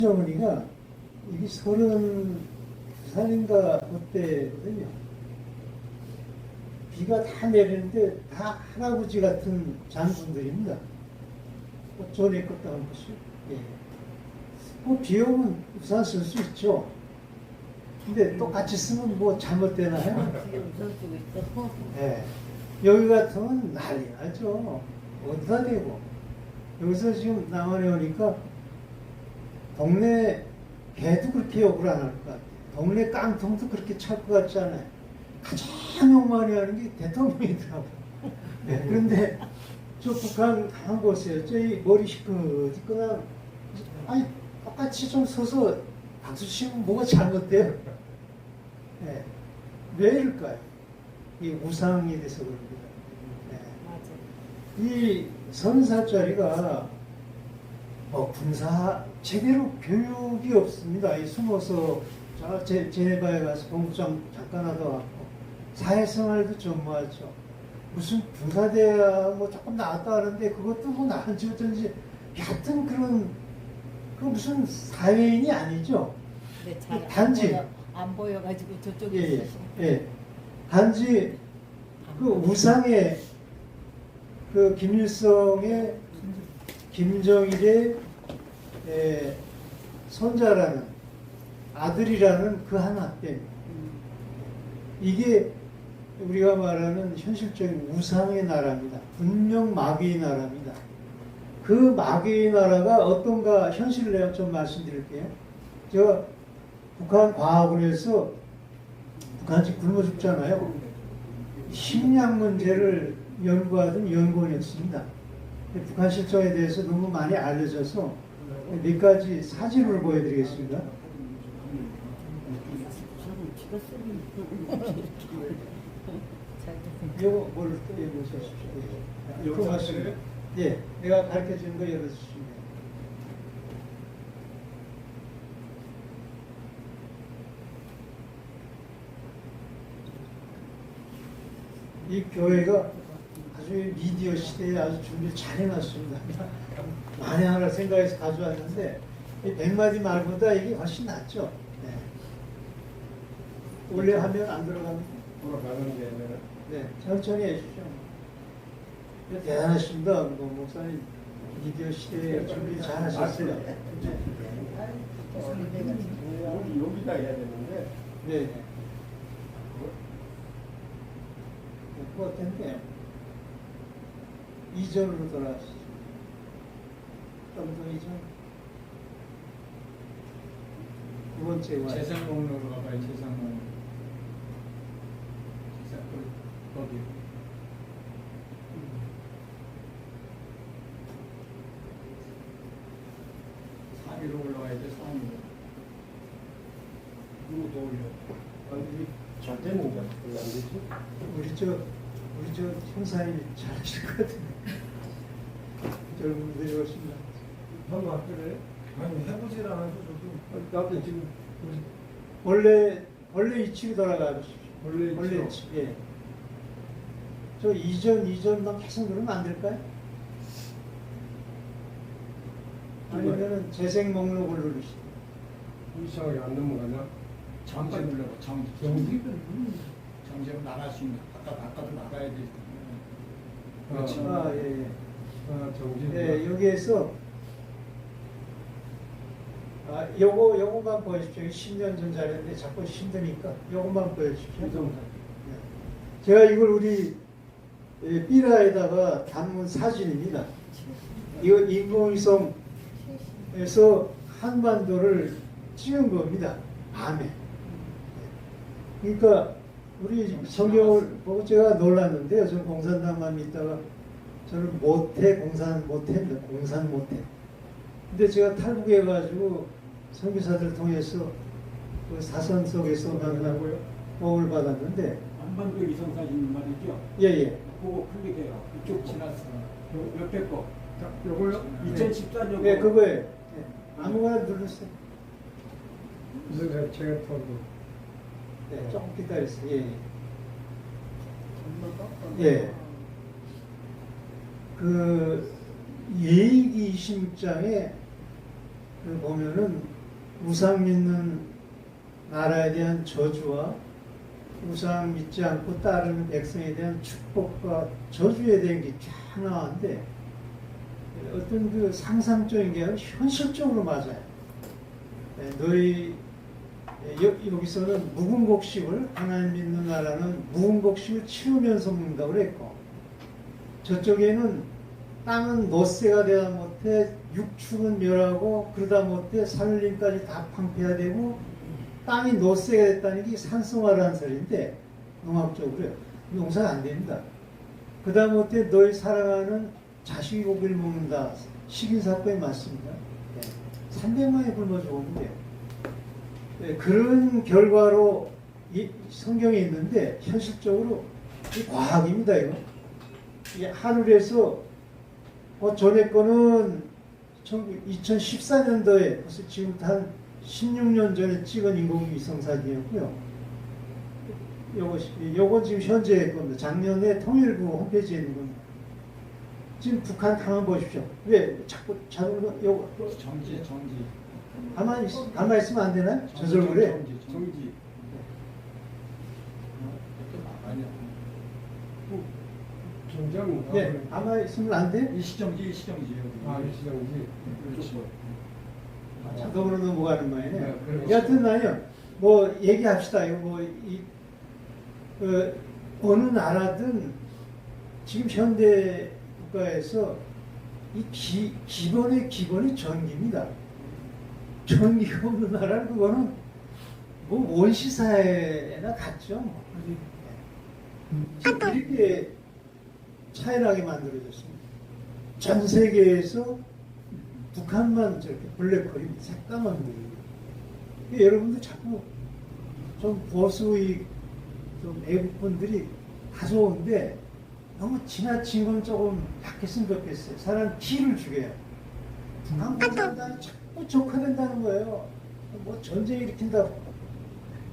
어머니가 이게 32살인가 그때거든요. 비가 다 내리는데 다 할아버지 같은 장군들입니다. 전에 것도 한 것이. 예. 비 오면 우산 쓸 수 있죠. 근데 똑같이 쓰면 뭐 잘못되나요? 우산 쓰고 있어. 예. 여기 같으면 난리 나죠. 어디다 대고. 여기서 지금 남한에 오니까 동네 개도 그렇게 욕을 안 할 것 같아요. 동네 깡통도 그렇게 찰 것 같지 않아요. 가장 욕 많이 하는 게 대통령이더라고요. 네, 그런데 저 북한 한 곳에 저희 머리 시끄러지거나 아니 똑같이 좀 서서 박수 치면 뭐가 잘못돼요? 네, 왜 이럴까요? 이 우상이 돼서 그럽니다. 네. 이 30살짜리가 군사 제대로 교육이 없습니다. 이 숨어서 제네바에 가서 공부장 잠깐 하다 왔고 사회생활도 전무하죠. 무슨 군사대야 뭐 조금 나왔다 하는데 그것도 뭐 나은지 어쩐지 하여튼 그런 그 무슨 사회인이 아니죠. 네, 잘 단지 안 보여가지고 저쪽에 예, 있으시네. 예. 단지 그 우상의 그 김일성의 김정일의 손자라는 아들이라는 그 하나 때문에 이게 우리가 말하는 현실적인 우상의 나라입니다. 분명 마귀의 나라입니다. 그 마귀의 나라가 어떤가 현실을 내가 좀 말씀드릴게요. 제가 북한 과학원에서 북한 지금 굶어 죽잖아요. 식량 문제를 연구하던 연구원이었습니다. 북한 실정에 대해서 너무 많이 알려져서 몇 가지 사진을 보여드리겠습니다. 이거 뭘 보셔주십시오. 이거 맞습니다. 예, 내가 가르쳐 주는 거 열어주시면 돼요. 이 교회가 아주 미디어 시대에 아주 준비를 잘 해놨습니다. 많이 하나 생각해서 가져왔는데, 이 100마디 말보다 이게 훨씬 낫죠. 네. 원래 하면 안 들어갑니다. 돌아가는데 네, 천천히 해주십시오. 대단하십니다. 목사님, 미디어 시대에 준비 잘 하셨어요. 네. 여기다 해야 되는데 네. 그 어떤데? 이전으로 돌아가시죠. 좀 더 이전. 두 번째 와. 재산 목록으로 가봐요. 재산 목록. 재산 거기. 위로 올라가야 돼. 3위로. 누구 더 올려? 아니 잘 되는데 왜안 되지? 우리 저 형사님이 잘하실 것 같은데. 젊은 분들이 훨씬 나. 한번 그래? 아니 해보질 않아서 저도. 나도 지금 원래 위치로 돌아가 주십시오. 원래 있죠? 위치. 예. 저 이전만 계속 누르면 안 될까요? 아니면은 재생 목록을 누르시죠. 이상하게 안 넘어가냐? 정지 눌러봐. 정지. 정지로 나갈 수 있는. 바깥으로 나가야 되기 때문에. 그렇지. 예. 정지. 네, 여기에서 요거만 보여주십시오. 10년 전 자료인데 자꾸 힘드니까 요거만 보여주십시오. 네. 제가 이걸 우리 삐라에다가 담은 사진입니다. 이거 인공위성에서 한반도를 찍은 겁니다. 밤에. 그러니까 우리 성경을 보고 제가 놀랐는데요. 저는 공산당만 믿다가 저는 공산 못해. 근데 제가 탈북해가지고 선교사들 통해서 그 사선 속에서 만나고요. 도움을 받았는데. 한반도 위성사진 말이죠? 예. 그거 클릭해요. 이쪽 지났어. 옆에 거. 요거요? 2014년. 예, 그거예요. 예. 아무거나 누르세요. 무슨 제가 터도 네, 조금 기다리세요. 예. 그 예익 26장에 보면은 우상 믿는 나라에 대한 저주와 우상 믿지 않고 따르는 백성에 대한 축복과 저주에 대한 게 쫙 나왔는데 어떤 그 상상적인 게 아니라 현실적으로 맞아요. 너희 여기서는 묵은 곡식을 하나님 믿는 나라는 묵은 곡식을 치우면서 먹는다고 그랬고 저쪽에는 땅은 노쇠가 되다 못해 육축은 멸하고 그러다 못해 산림까지 다 방패화되고 땅이 노쇠가 됐다는 게 산성화라는 소리인데 농학적으로요. 농사가 안 됩니다. 그러다 못해 너희 사랑하는 자식이 고기를 먹는다. 식인사건이 맞습니다. 300만이 굶어 죽었는데 그런 결과로 이 성경에 있는데 현실적으로 이 과학입니다. 이거. 이 하늘에서 전에 거는 2014년도에 벌써 지금부터 한 16년 전에 찍은 인공위성 사진이었고요. 요건 지금 현재 겁니다. 작년에 통일부 홈페이지에 있는 겁니다. 지금 북한 가만 보십시오. 왜 자꾸 요거 정지. 가만히 있으면 안 되나요? 저절 그래. 정지. 아니야. 정지하면 네, 가만히 있으면 안 돼? 일시정지. 일시정지. 그렇지. 자동으로 넘어가는 말이네. 네, 그렇죠. 여하튼 아니요. 뭐 얘기합시다. 이거 어느 나라든 지금 현대 국가에서 이 기본이 전기입니다. 전기가 없는 나라는 그거는 뭐 원시사회나 같죠. 지금 이렇게 차이나게 만들어졌습니다. 전 세계에서 북한만 저렇게 블랙홀이 새까만 보여요. 여러분들 자꾸 좀 보수의 좀 외국분들이 가져오는데 너무 지나친 건 조금 약했으면 좋겠어요. 사람 기를 죽여요. 한국 사람들이 자꾸 적화된다는 거예요. 뭐 전쟁 일으킨다고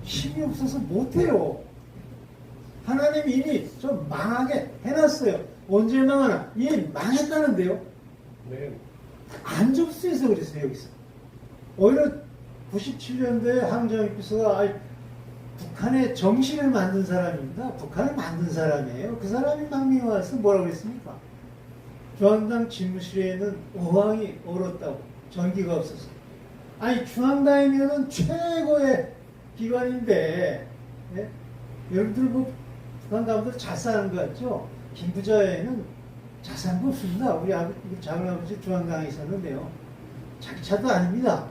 힘이 없어서 못해요. 하나님이 이미 좀 망하게 해놨어요. 언제 망하나? 이미 망했다는데요. 네. 안 접수해서 그랬어요. 여기서 오히려 97년도에 항저우 비서가 북한의 정신을 만든 사람입니다. 북한을 만든 사람이에요. 그 사람이 망명에 와서 뭐라고 그랬습니까? 중앙당 집무실에는 어항이 얼었다고. 전기가 없어서. 아니 중앙당이면은 최고의 기관인데 예? 여러분들 뭐 북한 가면 잘 사는 거 같죠? 김부자에는 잘 사는 거 없습니다. 우리 작은아버지 중앙당에 있었는데요. 자기 차도 아닙니다.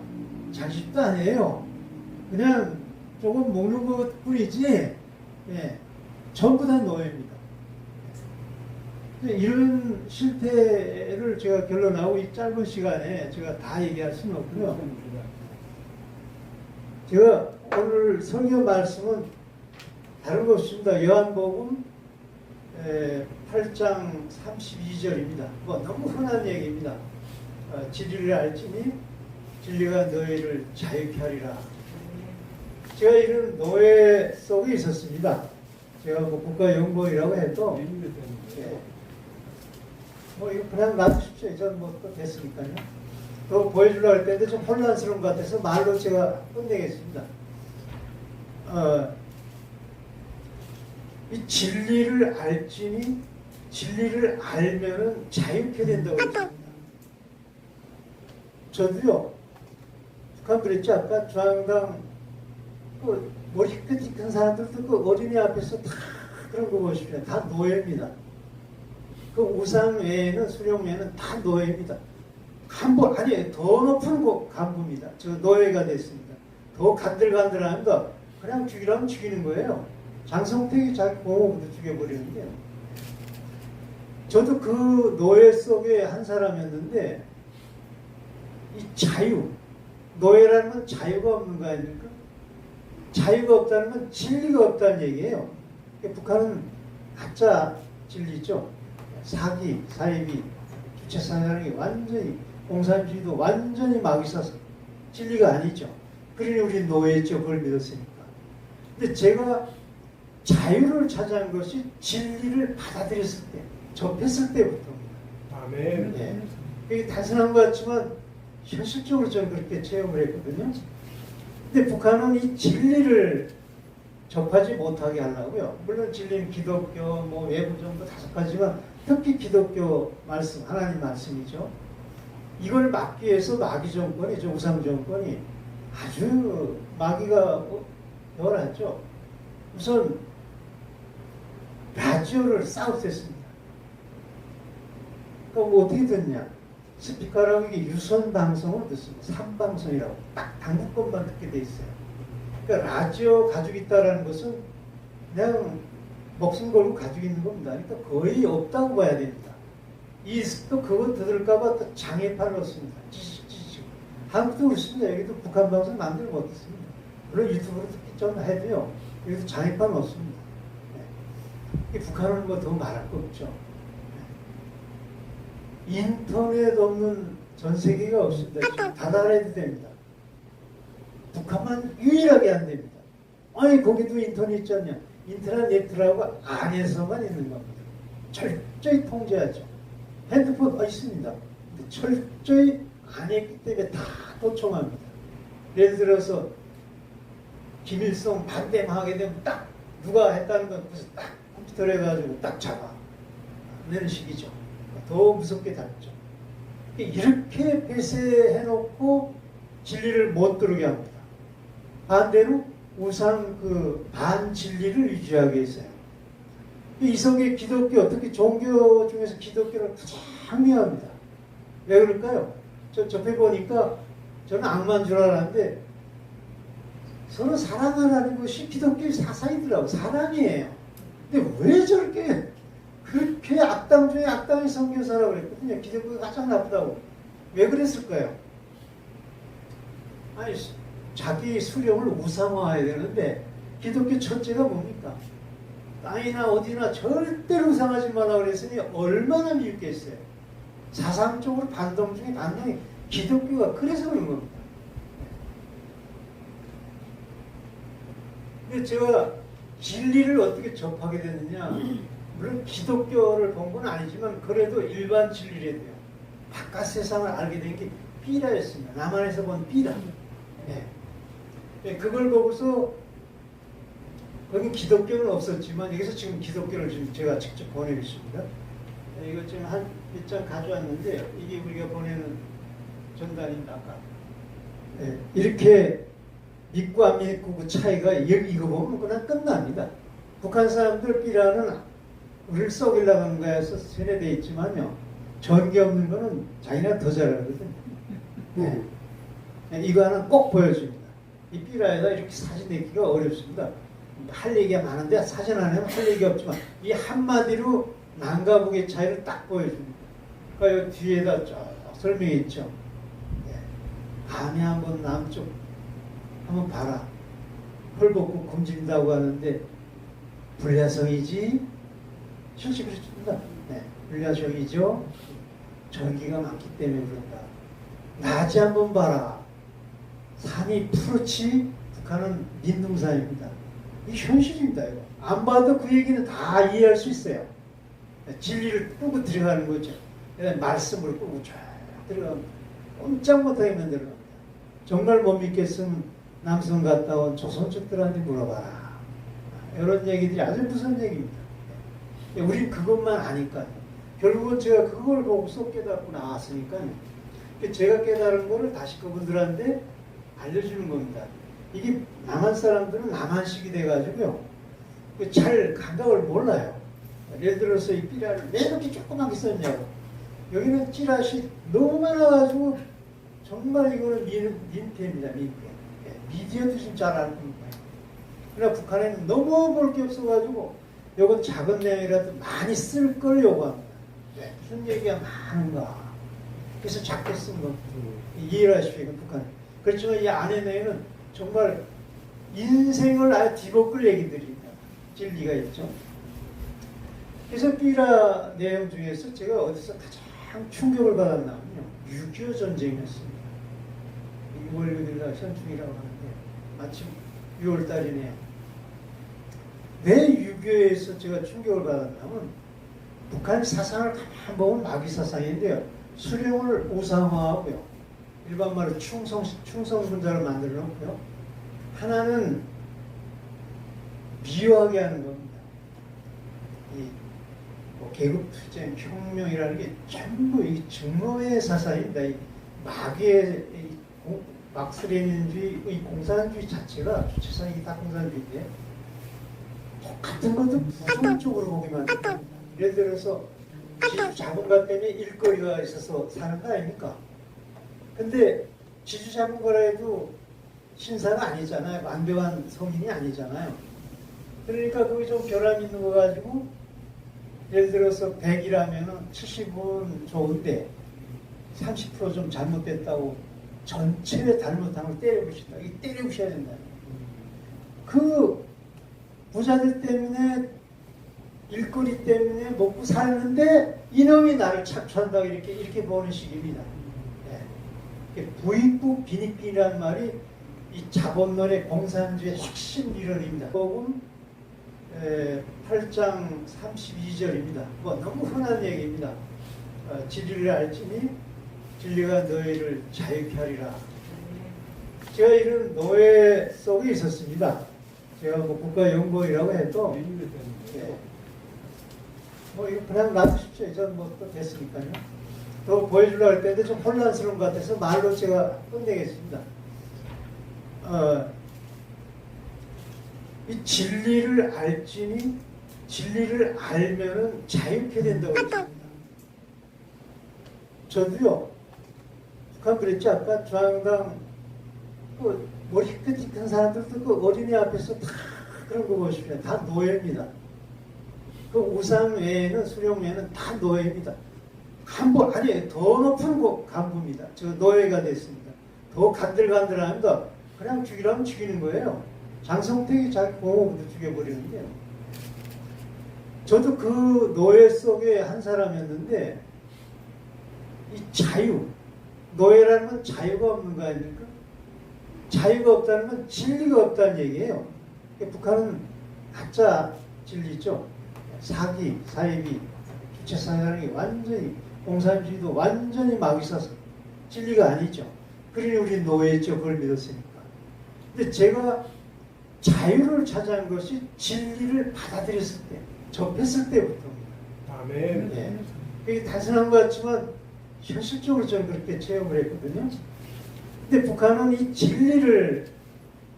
자기 집도 아니에요. 그냥 조금 먹는 것 뿐이지, 예, 전부 다 노예입니다. 이런 실태를 제가 결론하고 이 짧은 시간에 제가 다 얘기할 수는 없고요. 제가 오늘 설교 말씀은 다른 거 없습니다. 요한복음 8장 32절입니다. 뭐 너무 흔한 얘기입니다. 진리를 알지니 진리가 너희를 자유케 하리라. 제가 이런 노예 속에 있었습니다. 제가 뭐 국가연구원이라고 해도 예. 뭐 이거 그냥 놔두십시오. 저는 뭐또 됐으니까요. 또 보여주려고 할 때도 좀 혼란스러운 것 같아서 말로 제가 끝내겠습니다. 이 진리를 알지니 진리를 알면은 자유케 된다고 했습니다. 저도요. 북한 그랬죠. 아까 중앙당 그 머리 끝이 큰 사람들도 그 어린이 앞에서 다 그런 거 보십시오. 다 노예입니다. 그 우상 외에는 수령 외에는 다 노예입니다. 간부 아니 더 높은 간부입니다. 저 노예가 됐습니다. 더 간들간들하면 그냥 죽이라면 죽이는 거예요. 장성택이 자기 공업부터 죽여버리는데요. 저도 그 노예 속에 한 사람이었는데 이 자유 노예라는 건 자유가 없는 거 아닙니까? 자유가 없다는 건 진리가 없다는 얘기예요. 북한은 가짜 진리죠. 사기, 사이비, 주체사라는 게 완전히 공산주의도 완전히 막이 써서 진리가 아니죠. 그러니 우리 노예죠. 그걸 믿었으니까. 근데 제가 자유를 찾아낸 것이 진리를 받아들였을 때, 접했을 때부터입니다. 아멘. 예. 이게 단순한 것 같지만 현실적으로 저는 그렇게 체험을 했거든요. 근데 북한은 이 진리를 접하지 못하게 하려고요. 물론 진리는 기독교, 뭐 외부 정도 5가지지만 특히 기독교 말씀, 하나님 말씀이죠. 이걸 막기 위해서 마귀 정권이, 저 우상 정권이 아주 마귀가 열하죠. 우선 라디오를 사우스했습니다. 그럼 뭐 어떻게 됐냐? 스피커라고 이게 유선 방송을 듣습니다. 3방송이라고 딱 당국권만 듣게 돼 있어요. 그러니까 라디오 가지고 있다라는 것은 그냥 목숨 걸고 가지고 있는 겁니다. 그러니까 거의 없다고 봐야 됩니다. 또 그거 들을까봐 또 장애판 넣습니다. 찌직. 한국도 그렇습니다. 여기도 북한 방송 마음대로 못 듣습니다. 물론 유튜브로 듣기 좀 해도요. 여기도 장애판 넣습니다. 네. 북한은 뭐 더 말할 거 없죠. 네. 인터넷 없는 전 세계가 없습니다. 지금 닫아내도 됩니다. 북한만 유일하게 안 됩니다. 아니 거기도 인터넷 있지 않냐. 인터넷라고 안에서만 있는 겁니다. 철저히 통제하죠. 핸드폰 있습니다. 근데 철저히 안 했기 때문에 다 도청합니다. 예를 들어서 김일성 반대만 하게 되면 딱 누가 했다는 건 그래서 딱 컴퓨터로 해가지고 딱 잡아 내는 식이죠. 더 무섭게 다르죠. 이렇게 폐쇄해놓고 진리를 못 들게 합니다. 반대로 우상 그 반진리를 유지하기 위해서요. 이성의 기독교, 특히 종교 중에서 기독교를 가장 미워합니다. 왜 그럴까요? 저 접해 보니까 저는 악마인 줄 알았는데 서로 사랑하라는 것이 기독교의 사상이더라고요. 사랑이에요. 근데 왜 저렇게 그렇게 악당 중에 악당의 선교사라고 그랬거든요. 기독교가 가장 나쁘다고. 왜 그랬을까요? 아니 자기 수령을 우상화해야 되는데 기독교 첫째가 뭡니까? 땅이나 어디나 절대로 우상하지 마라 그랬으니 얼마나 미웠겠어요. 사상적으로 반동 중에 반동이 기독교가 그래서 그런 겁니다. 근데 제가 진리를 어떻게 접하게 됐느냐, 물론 기독교를 본 건 아니지만 그래도 일반 진리를 돼요. 바깥 세상을 알게 된 게 삐라였습니다. 남한에서 본 삐라. 네. 그걸 보고서 거기 기독교는 없었지만 여기서 지금 기독교를 지금 제가 직접 보내고 있습니다. 네, 이거 지금 한 몇 장 가져왔는데 이게 우리가 보내는 전단입니다. 아까. 네, 이렇게 믿고 안 믿고 그 차이가 이거 보면 그냥 끝납니다. 북한 사람들 삐라는 우리를 썩이려고 하는 거에서 세뇌되어 있지만요. 전기 없는 거는 자기네가 더 잘하거든요. 네. 이거 하나 꼭 보여줍니다. 이 삐라에다 이렇게 사진 내기가 어렵습니다. 할 얘기가 많은데 사진 안에는 할 얘기가 없지만 이 한마디로 남과 북의 차이를 딱 보여줍니다. 그러니까 여기 뒤에다 쭉 설명해 있죠. 네. 밤에 한번 남쪽 한번 봐라. 헐벗고 굶진다고 하는데 불야성이지? 실제 그렇습니다. 네. 불야성이죠. 전기가 많기 때문에 그런다. 낮에 한번 봐라. 산이 푸르치, 북한은 민둥산입니다. 이 현실입니다. 이거. 안 봐도 그 얘기는 다 이해할 수 있어요. 진리를 끄고 들어가는 거죠. 말씀을 끄고 쫙 들어갑니다. 꼼짝 못하게만 들어갑니다. 정말 못 믿겠으면 남성 갔다 온 조선족들한테 물어봐라. 이런 얘기들이 아주 무서운 얘기입니다. 우린 그것만 아니까요. 결국은 제가 그걸 보고서 깨닫고 나왔으니까요. 제가 깨달은 거를 다시 그분들한테 알려주는 겁니다. 이게 남한 사람들은 남한식이 돼가지고요. 잘 감각을 몰라요. 예를 들어서 이 삐라를 왜 이렇게 조그맣게 썼냐고. 여기는 찌라시 너무 많아가지고 정말 이거는 민폐입니다. 민폐. 미디어도 좀 잘 아는 거예요. 그러나 북한에는 너무 볼 게 없어가지고 이건 작은 내용이라도 많이 쓸 걸 요구합니다. 네, 무슨 얘기가 많은가. 그래서 작게 쓴 거. 이해를 하십시오. 북한. 그렇지만 이 안에 내용은 정말 인생을 아예 뒤집을 얘기들입니다. 진리가 있죠. 그래서 삐라 내용 중에서 제가 어디서 가장 충격을 받았냐면요. 6.25 전쟁이었습니다. 6월 6일 날 현충이라고 하는데 마침 6월 달이네요. 왜 6.25에서 제가 충격을 받았냐면 북한 사상을 가만 보면 마귀 사상인데요. 수령을 우상화하고요. 일반 말로 충성분자를 만들어 놓고요. 하나는 미워하게 하는 겁니다. 뭐 계급투쟁, 혁명이라는 게 전부 이 증오의 사상입니다. 이 마귀의 막스레닌주의, 이 공산주의 자체가 주체상이 다 공산주의인데 같은 것도 부정적으로 보기만 합니다. 예를 들어서 지주 자본가 때문에 일거리가 있어서 사는 거 아닙니까? 근데 지주 자본가라 해도 신사가 아니잖아요. 완벽한 성인이 아니잖아요. 그러니까 그게 좀 결함 있는 거 가지고 예를 들어서 100이라면 70은 좋은데 30% 좀 잘못됐다고 전체에 잘못한 걸 때려부신다. 이게 때려부셔야 된다. 그 부자들 때문에 일거리 때문에 먹고 사는데 이놈이 나를 착취한다고 이렇게 보는 식입니다. 네. 부익부 빈익빈이라는 말이 이 자본론의 공산주의 핵심 이론입니다. 복음 8장 32절입니다. 뭐 너무 흔한 얘기입니다. 진리를 알지니 진리가 너희를 자유케 하리라. 제가 이런 노예 속에 있었습니다. 제가 뭐 국가연구원이라고 해도 뭐 이거 그냥 놔두십시오. 전 뭐 또 됐으니까요. 더 보여주려고 할 텐데 좀 혼란스러운 것 같아서 말로 제가 끝내겠습니다. 이 진리를 알지니 진리를 알면은 자유케 된다고 했습니다. 저도요. 북한 그랬죠. 아까 중앙당 그 머리 큰 사람들도 그 어린이 앞에서 다 그런 거 보십시오. 다 노예입니다. 그 우상 외에는 수령 외에는 다 노예입니다. 간부 아니 더 높은 간부입니다. 저 노예가 됐습니다. 더 간들간들합니다. 그냥 죽이라면 죽이는 거예요. 장성택이 자기 공업으로 죽여버리는데요. 저도 그 노예 속에 한 사람이었는데 이 자유, 노예라는 건 자유가 없는 거 아닙니까? 자유가 없다는 건 진리가 없다는 얘기예요. 북한은 가짜 진리죠. 사기, 사이비, 주체사상이 완전히 공산주의도 완전히 마귀사상 진리가 아니죠. 그러니 우리 노예죠. 그걸 믿었으니까. 근데 제가 자유를 찾아낸 것이 진리를 받아들였을 때, 접했을 때부터입니다. 아멘. 네. 이게 단순한 것 같지만 현실적으로 저는 그렇게 체험을 했거든요. 근데 북한은 이 진리를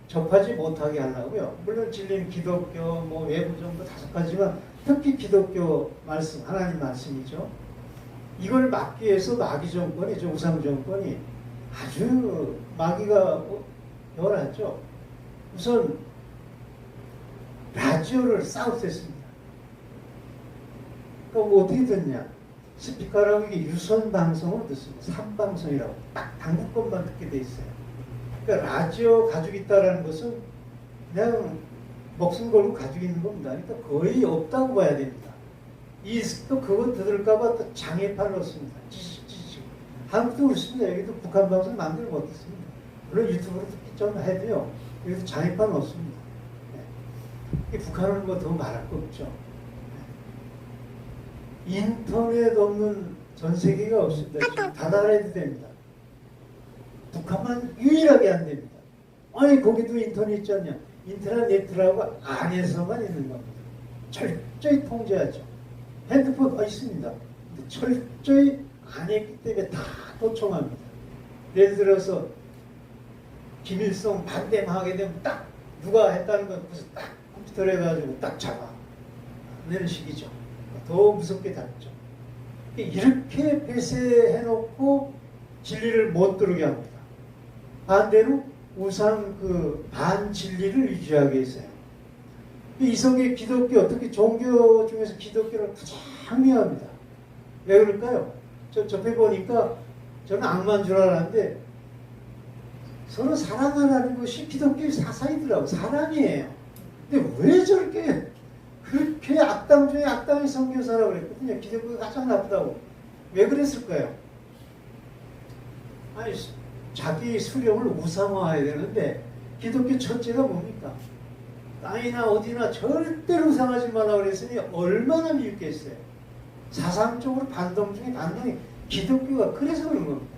접하지 못하게 하려고요. 물론 진리는 기독교, 뭐 외부 정도 5가지만 특히 기독교 말씀, 하나님 말씀이죠. 이걸 막기 위해서 마귀 정권이, 우상 정권이 아주 마귀가 열하죠. 우선 라디오를 사우스했습니다. 그럼 뭐 어떻게 듣냐? 스피커라고 이게 유선 방송을 듣습니다. 3방송이라고 딱 당국권만 듣게 돼 있어요. 그러니까 라디오 가지고 있다라는 것은 그냥 목숨 걸고 가지고 있는 겁니다. 그러니까 거의 없다고 봐야 됩니다. 또 그거 들을까봐 또 장애판 넣습니다. 찌직. 한국도 그렇습니다. 여기도 북한 방송 마음대로 못 듣습니다. 물론 유튜브로 듣기 좀 해도요. 여기도 장애판 없습니다. 네. 북한은 뭐 더 말할 거 없죠. 네. 인터넷 없는 전 세계가 없습니다. 지금 닫아야 됩니다. 북한만 유일하게 안 됩니다. 아니 거기도 인터넷 있지 않냐. 인터넷 안에서만 있는 겁니다. 철저히 통제하죠. 핸드폰 있습니다. 근데 철저히 안 했기 때문에 다 도청합니다. 예를 들어서 김일성 반대하게 되면 딱 누가 했다는 건 딱 컴퓨터로 해가지고 딱 잡아 내는 식이죠. 더 무섭게 다루죠. 이렇게 폐쇄해놓고 진리를 못 들게 합니다. 반대로 우상 반진리를 유지하게 했어요. 이성의 기독교, 특히 종교 중에서 기독교를 가장 미워합니다. 왜 그럴까요? 저 접해 보니까 저는 악마인 줄 알았는데 서로 사랑하라는 것이 기독교의 사상이더라고요. 사랑이에요. 근데 왜 저렇게 그렇게 악당 중에 악당의 선교사라고 그랬거든요. 기독교가 가장 나쁘다고. 왜 그랬을까요? 아니 자기 수령을 우상화해야 되는데 기독교 첫째가 뭡니까? 땅이나 어디나 절대로 우상하지 말라고 그랬으니 얼마나 미흡겠어요. 사상적으로 반동 중에 반동이 기독교가 그래서 그런 겁니다.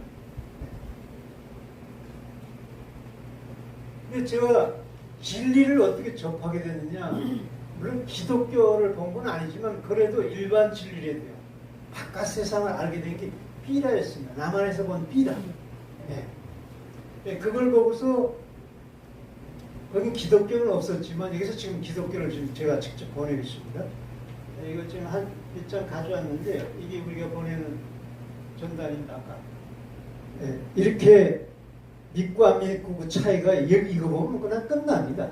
근데 제가 진리를 어떻게 접하게 됐느냐? 물론 기독교를 본 건 아니지만 그래도 일반 진리래도요. 바깥 세상을 알게 된 게 삐라였습니다. 남한에서 본 삐라. 예. 예, 그걸 보고서 여기 기독교는 없었지만 여기서 지금 기독교를 지금 제가 직접 보내고 있습니다. 예, 이거 지금 한 몇 장 가져왔는데 이게 우리가 보내는 전단입니다. 아까. 예, 이렇게 믿고 안 믿고 그 차이가 이거 보면 그냥 끝납니다.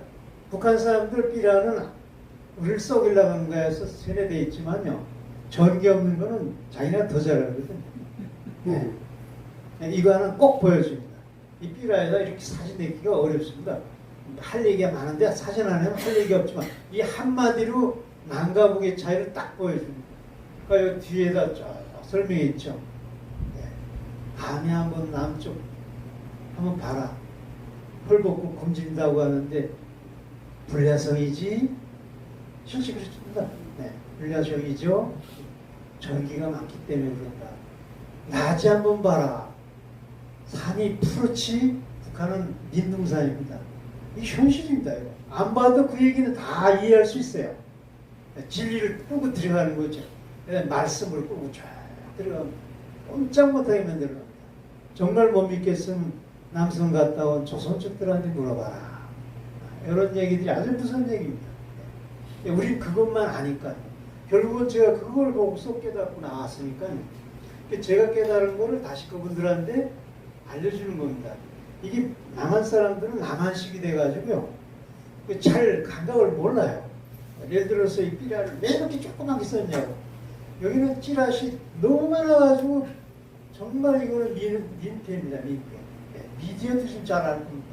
북한 사람들 삐라는 우리를 썩이려고 하는 거에서 세뇌되어 있지만요. 전기 없는 거는 자기가 더 잘하거든요. 네. 이거 하나 꼭 보여줍니다. 이 삐라에다 이렇게 사진 내기가 어렵습니다. 할 얘기가 많은데 사진 안 하면 할 얘기 없지만 이 한마디로 남과 북의 차이를 딱 보여줍니다. 그러니까 여기 뒤에다 쫙 설명해 있죠. 네. 밤에 한번 남쪽 한번 봐라. 헐벗고 굶진다고 하는데 불야성이지? 실제 그렇습니다. 네. 불야성이죠. 전기가 많기 때문에 그런다. 낮에 한번 봐라. 산이 푸르치, 북한은 민둥산입니다. 이 현실입니다. 이거. 안 봐도 그 얘기는 다 이해할 수 있어요. 진리를 끌고 들어가는 거죠. 말씀을 끌고 쫙 들어가면 꼼짝 못하게 만들어갑니다. 정말 못 믿겠으면 남성 갔다 온 조선족들한테 물어봐라. 이런 얘기들이 아주 무서운 얘기입니다. 우린 그것만 아니까. 결국은 제가 그걸 보고서 깨닫고 나왔으니까요. 제가 깨달은 거를 다시 그분들한테 알려주는 겁니다. 이게 남한 사람들은 남한식이 돼가지고요. 잘 감각을 몰라요. 예를 들어서 이 삐라를 왜 이렇게 조그맣게 썼냐고. 여기는 찌라시 너무 많아가지고 정말 이거는 민폐입니다. 민폐. 미디어도 좀 잘 알 겁니다.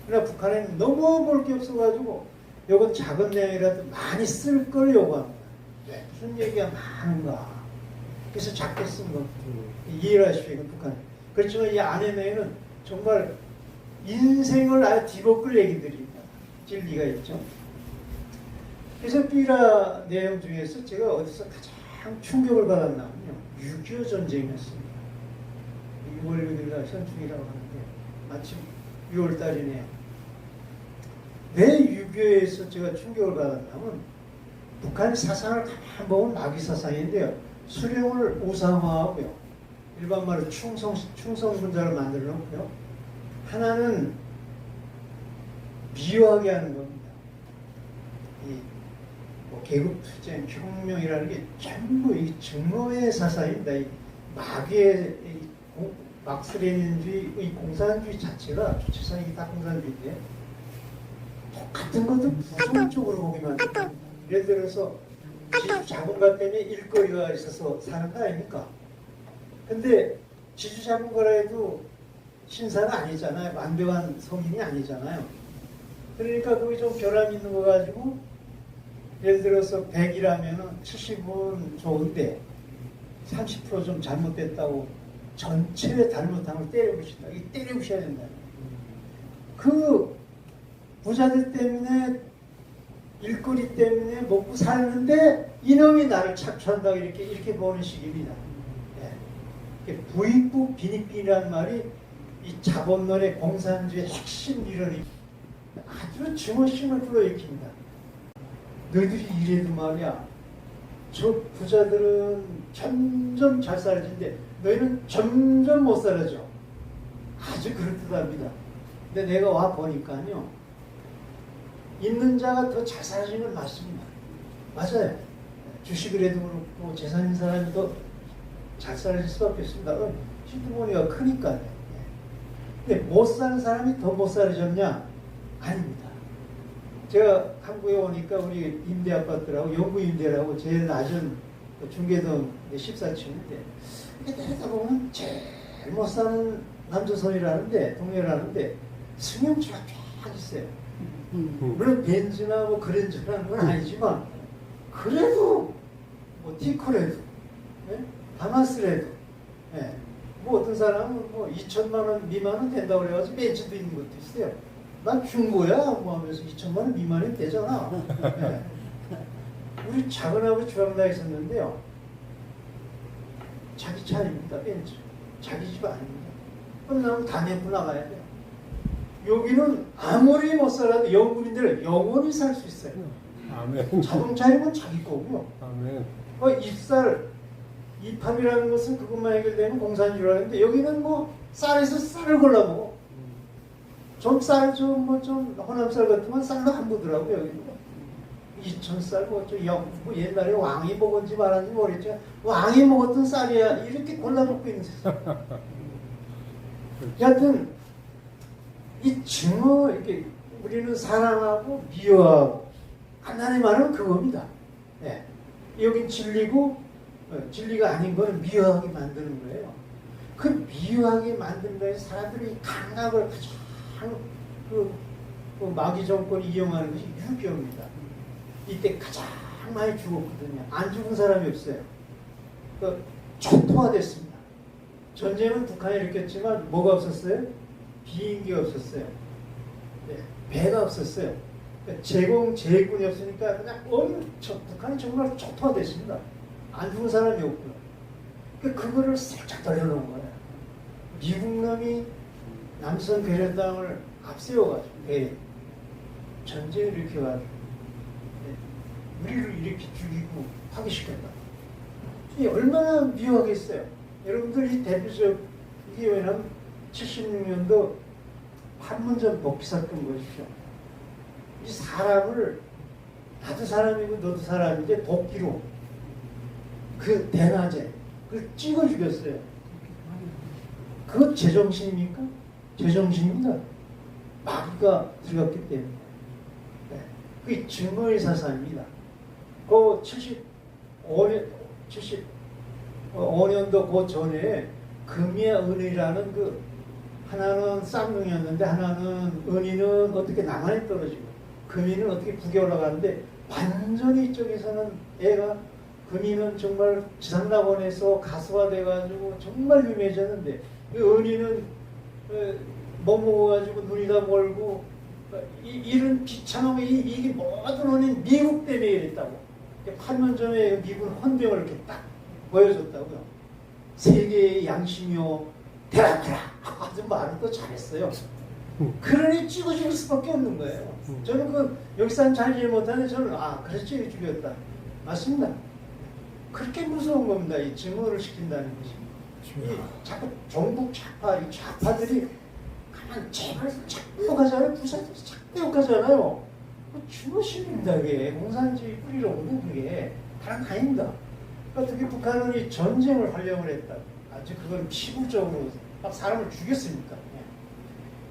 그러나 북한에는 너무 볼 게 없어가지고 요건 작은 내용이라도 많이 쓸 걸 요구합니다. 네, 무슨 얘기가 많은가. 그래서 작게 쓴 거. 이해를 하십시오. 이건 북한. 그렇지만 이 안에 내에는 정말 인생을 아예 뒤엎을 얘기들입니다. 진리가 있죠. 그래서 삐라 내용 중에서 제가 어디서 가장 충격을 받았냐면요. 6.25 전쟁이었습니다. 6월 6일 날 현충이라고 하는데 마침 6월 달이네요. 왜 6.25에서 제가 충격을 받았냐면 북한 사상을 가만 보면 마귀 사상인데요. 수령을 우상화하고요. 일반 말로 충성군자를 만들어 놓고요. 하나는 미워하게 하는 겁니다. 계급투쟁, 혁명이라는 게 전부 이 증오의 사상입니다. 이 마귀의 막스레닌주의, 이 공산주의 자체가 주체상이 다 공산주의인데 똑같은 것도 부정적으로 보기만 합니다. 예를 들어서 지주 자본가 때문에 일거리가 있어서 사는 거 아닙니까? 근데 지주 자본가라 해도 신사가 아니잖아요. 완벽한 성인이 아니잖아요. 그러니까 그게 좀 결함 있는 거 가지고 예를 들어서 100이라면 70은 좋은데 30% 좀 잘못됐다고 전체의 잘못한 걸 때려부신다. 이게 때려부셔야 된다. 그 부자들 때문에 일거리 때문에 먹고 사는데 이놈이 나를 착취한다고 이렇게 보는 식입니다. 예. 부익부 빈익빈이라는 말이 이 자본론의 공산주의 핵심 이론이 아주 증오심을 불러일으킵니다. 너희들이 이래도 말이야. 저 부자들은 점점 잘 살아지는데 너희는 점점 못 살아져. 아주 그럴듯합니다. 근데 내가 와 보니까요. 있는 자가 더 잘 살아지는 건 맞습니다. 맞아요. 주식을 해도 그렇고 재산인 사람이 더 잘 살아질 수밖에 없습니다. 시드모니가 크니까요. 근데 못 사는 사람이 더 못 살아졌냐? 아닙니다. 제가 한국에 오니까 우리 임대 아파트라고 영구 임대라고 제일 낮은 중계동 14층인데 내가 보면 제일 못 사는 남조선이라는데 동네라는데 승용차가 쫙 있어요. 물론 벤츠나 뭐 그랜저라는 건 아니지만 그래도 뭐 티코라도 예? 다마스라도 예. 뭐 어떤 사람은 뭐 2천만 원 미만은 된다고 그래가지고 벤츠도 있는 것도 있어요. 난 중고야 뭐 하면서 2천만 원 미만이 되잖아. 예. 우리 작은아버지 주방장에 있었는데요. 자기 차 아닙니다. 벤츠. 자기 집 아닙니다. 끝나면 다 내고 나가야 돼요. 여기는 아무리 못 살아도 영국인들은 영원히 살 수 있어요. 아멘. 자동차 이름은 자기 거고요. 아멘. 입쌀, 입함이라는 것은 그것만 해결되면 공산주의라 하는데 여기는 뭐 쌀에서 쌀을 골라 먹어. 좀 쌀, 좀 호남쌀 같은 건 쌀로 안 보더라고요. 여기는. 이천쌀, 뭐 옛날에 왕이 먹었는지 말았는지 모르겠지만 왕이 먹었던 쌀이야. 이렇게 골라 먹고 있는 세상. 여하튼 이 증오, 이렇게 우리는 사랑하고 미워하고 간단히 말하면 그겁니다. 네. 여긴 진리고 진리가 아닌 거는 미워하게 만드는 거예요. 그 미워하게 만드는 거에 사람들이 감각을 가장 그 마귀 정권이 이용하는 것이 유교입니다. 이때 가장 많이 죽었거든요. 안 죽은 사람이 없어요. 초토화됐습니다. 전쟁은 북한이 일으켰지만 뭐가 없었어요? 비행기가 없었어요. 네, 배가 없었어요. 제군이 없으니까 그냥 북한이 정말 초토화됐습니다. 안 죽은 사람이 없고요. 그거를 살짝 돌려놓은 거예요. 미국 놈이 남선 괴뢰당을 앞세워가지고 전쟁을 일으켜가지고 우리를 이렇게 죽이고 파괴시켰다. 이게 얼마나 미워하겠어요. 여러분들 이 대표적 이게 왜냐면 76년도 판문점 복귀 사건 보십시오. 이 사람을 나도 사람이고 너도 사람인데 도끼로 그 대낮에 그걸 찍어 죽였어요. 그것 제정신입니까? 제정신입니다. 마귀가 들어갔기 때문에. 네. 그게 증오의 사상입니다. 그 75년도 그 전에 금이야 은이라는 그 하나는 쌍둥이였는데 하나는 은이는 어떻게 남한에 떨어지고 금이는 어떻게 북에 올라가는데 완전히 이쪽에서는 애가 금이는 정말 지상낙원에서 가수가 돼가지고 정말 유명해졌는데 은이는 뭐 먹어가지고 눈이 다 멀고 이런 비참하게 이게 모든 원인 미국 때문에 이랬다고. 판문점에 미국은 헌병을 이렇게 딱 보여줬다고요. 세계의 양심이요 대란하라 아주 말을 또 잘했어요. 그러니 찍어줄 수밖에 없는 거예요. 저는 그 역사는 잘 이해 못하는데 저는 그렇지 죽였다. 맞습니다. 그렇게 무서운 겁니다. 이 증오를 시킨다는 것이. 이 자꾸 종북 좌파, 이 좌파들이 가만 제발 자꾸 욕하잖아요. 부산에서 자꾸 욕하잖아요. 주무십니다. 그게 공산주의 뿌리로는 그게 다른 거 아닙니다. 어떻게 북한은 이 전쟁을 활용을 했다. 아주 그건 피부적으로 막 사람을 죽였으니까.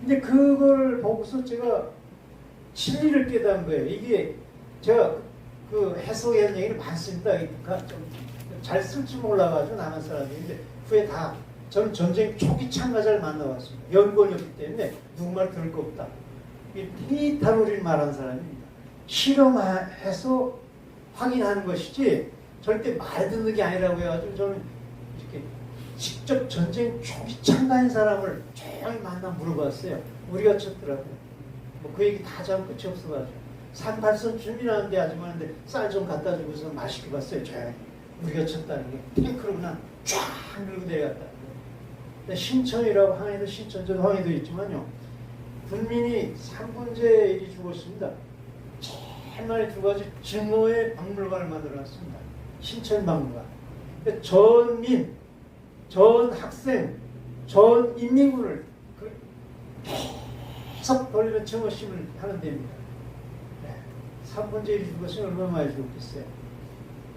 근데 그걸 보고서 제가 진리를 깨달은 거예요. 이게 제가 그 해석한 얘기를 많습니다. 북한 좀 잘 쓸 줄 몰라가지고 남한 사람들인데 후에 다 저는 전쟁 초기 참가자를 만나봤습니다. 연구원이 없기 때문에 누구 말 들을 거 없다. 피타노리를 말한 사람입니다. 실험해서 확인하는 것이지 절대 말 듣는 게 아니라고 해가지고 저는 이렇게 직접 전쟁 초기 참가한 사람을 조용히 만나 물어봤어요. 우리가 쳤더라고요. 뭐 그 얘기 다 하자면 끝이 없어가지고 38선 준비하는데 아줌마한테 쌀 좀 갖다 주고서 맛있게 봤어요. 조용히. 우리가 쳤다는 게 탱크로 그냥 쫙 밀고 내려갔다. 신천이라고 항해도 신천, 저도 항해도 있지만요. 군민이 3분째 일이 죽었습니다. 제일 많이 두 가지 증오의 박물관을 만들어놨습니다. 신천 박물관. 전민, 전 학생, 전 인민군을 계속 돌리면 증오심을 하는 데입니다. 3분째 일이 죽었으면 얼마나 많이 죽었겠어요.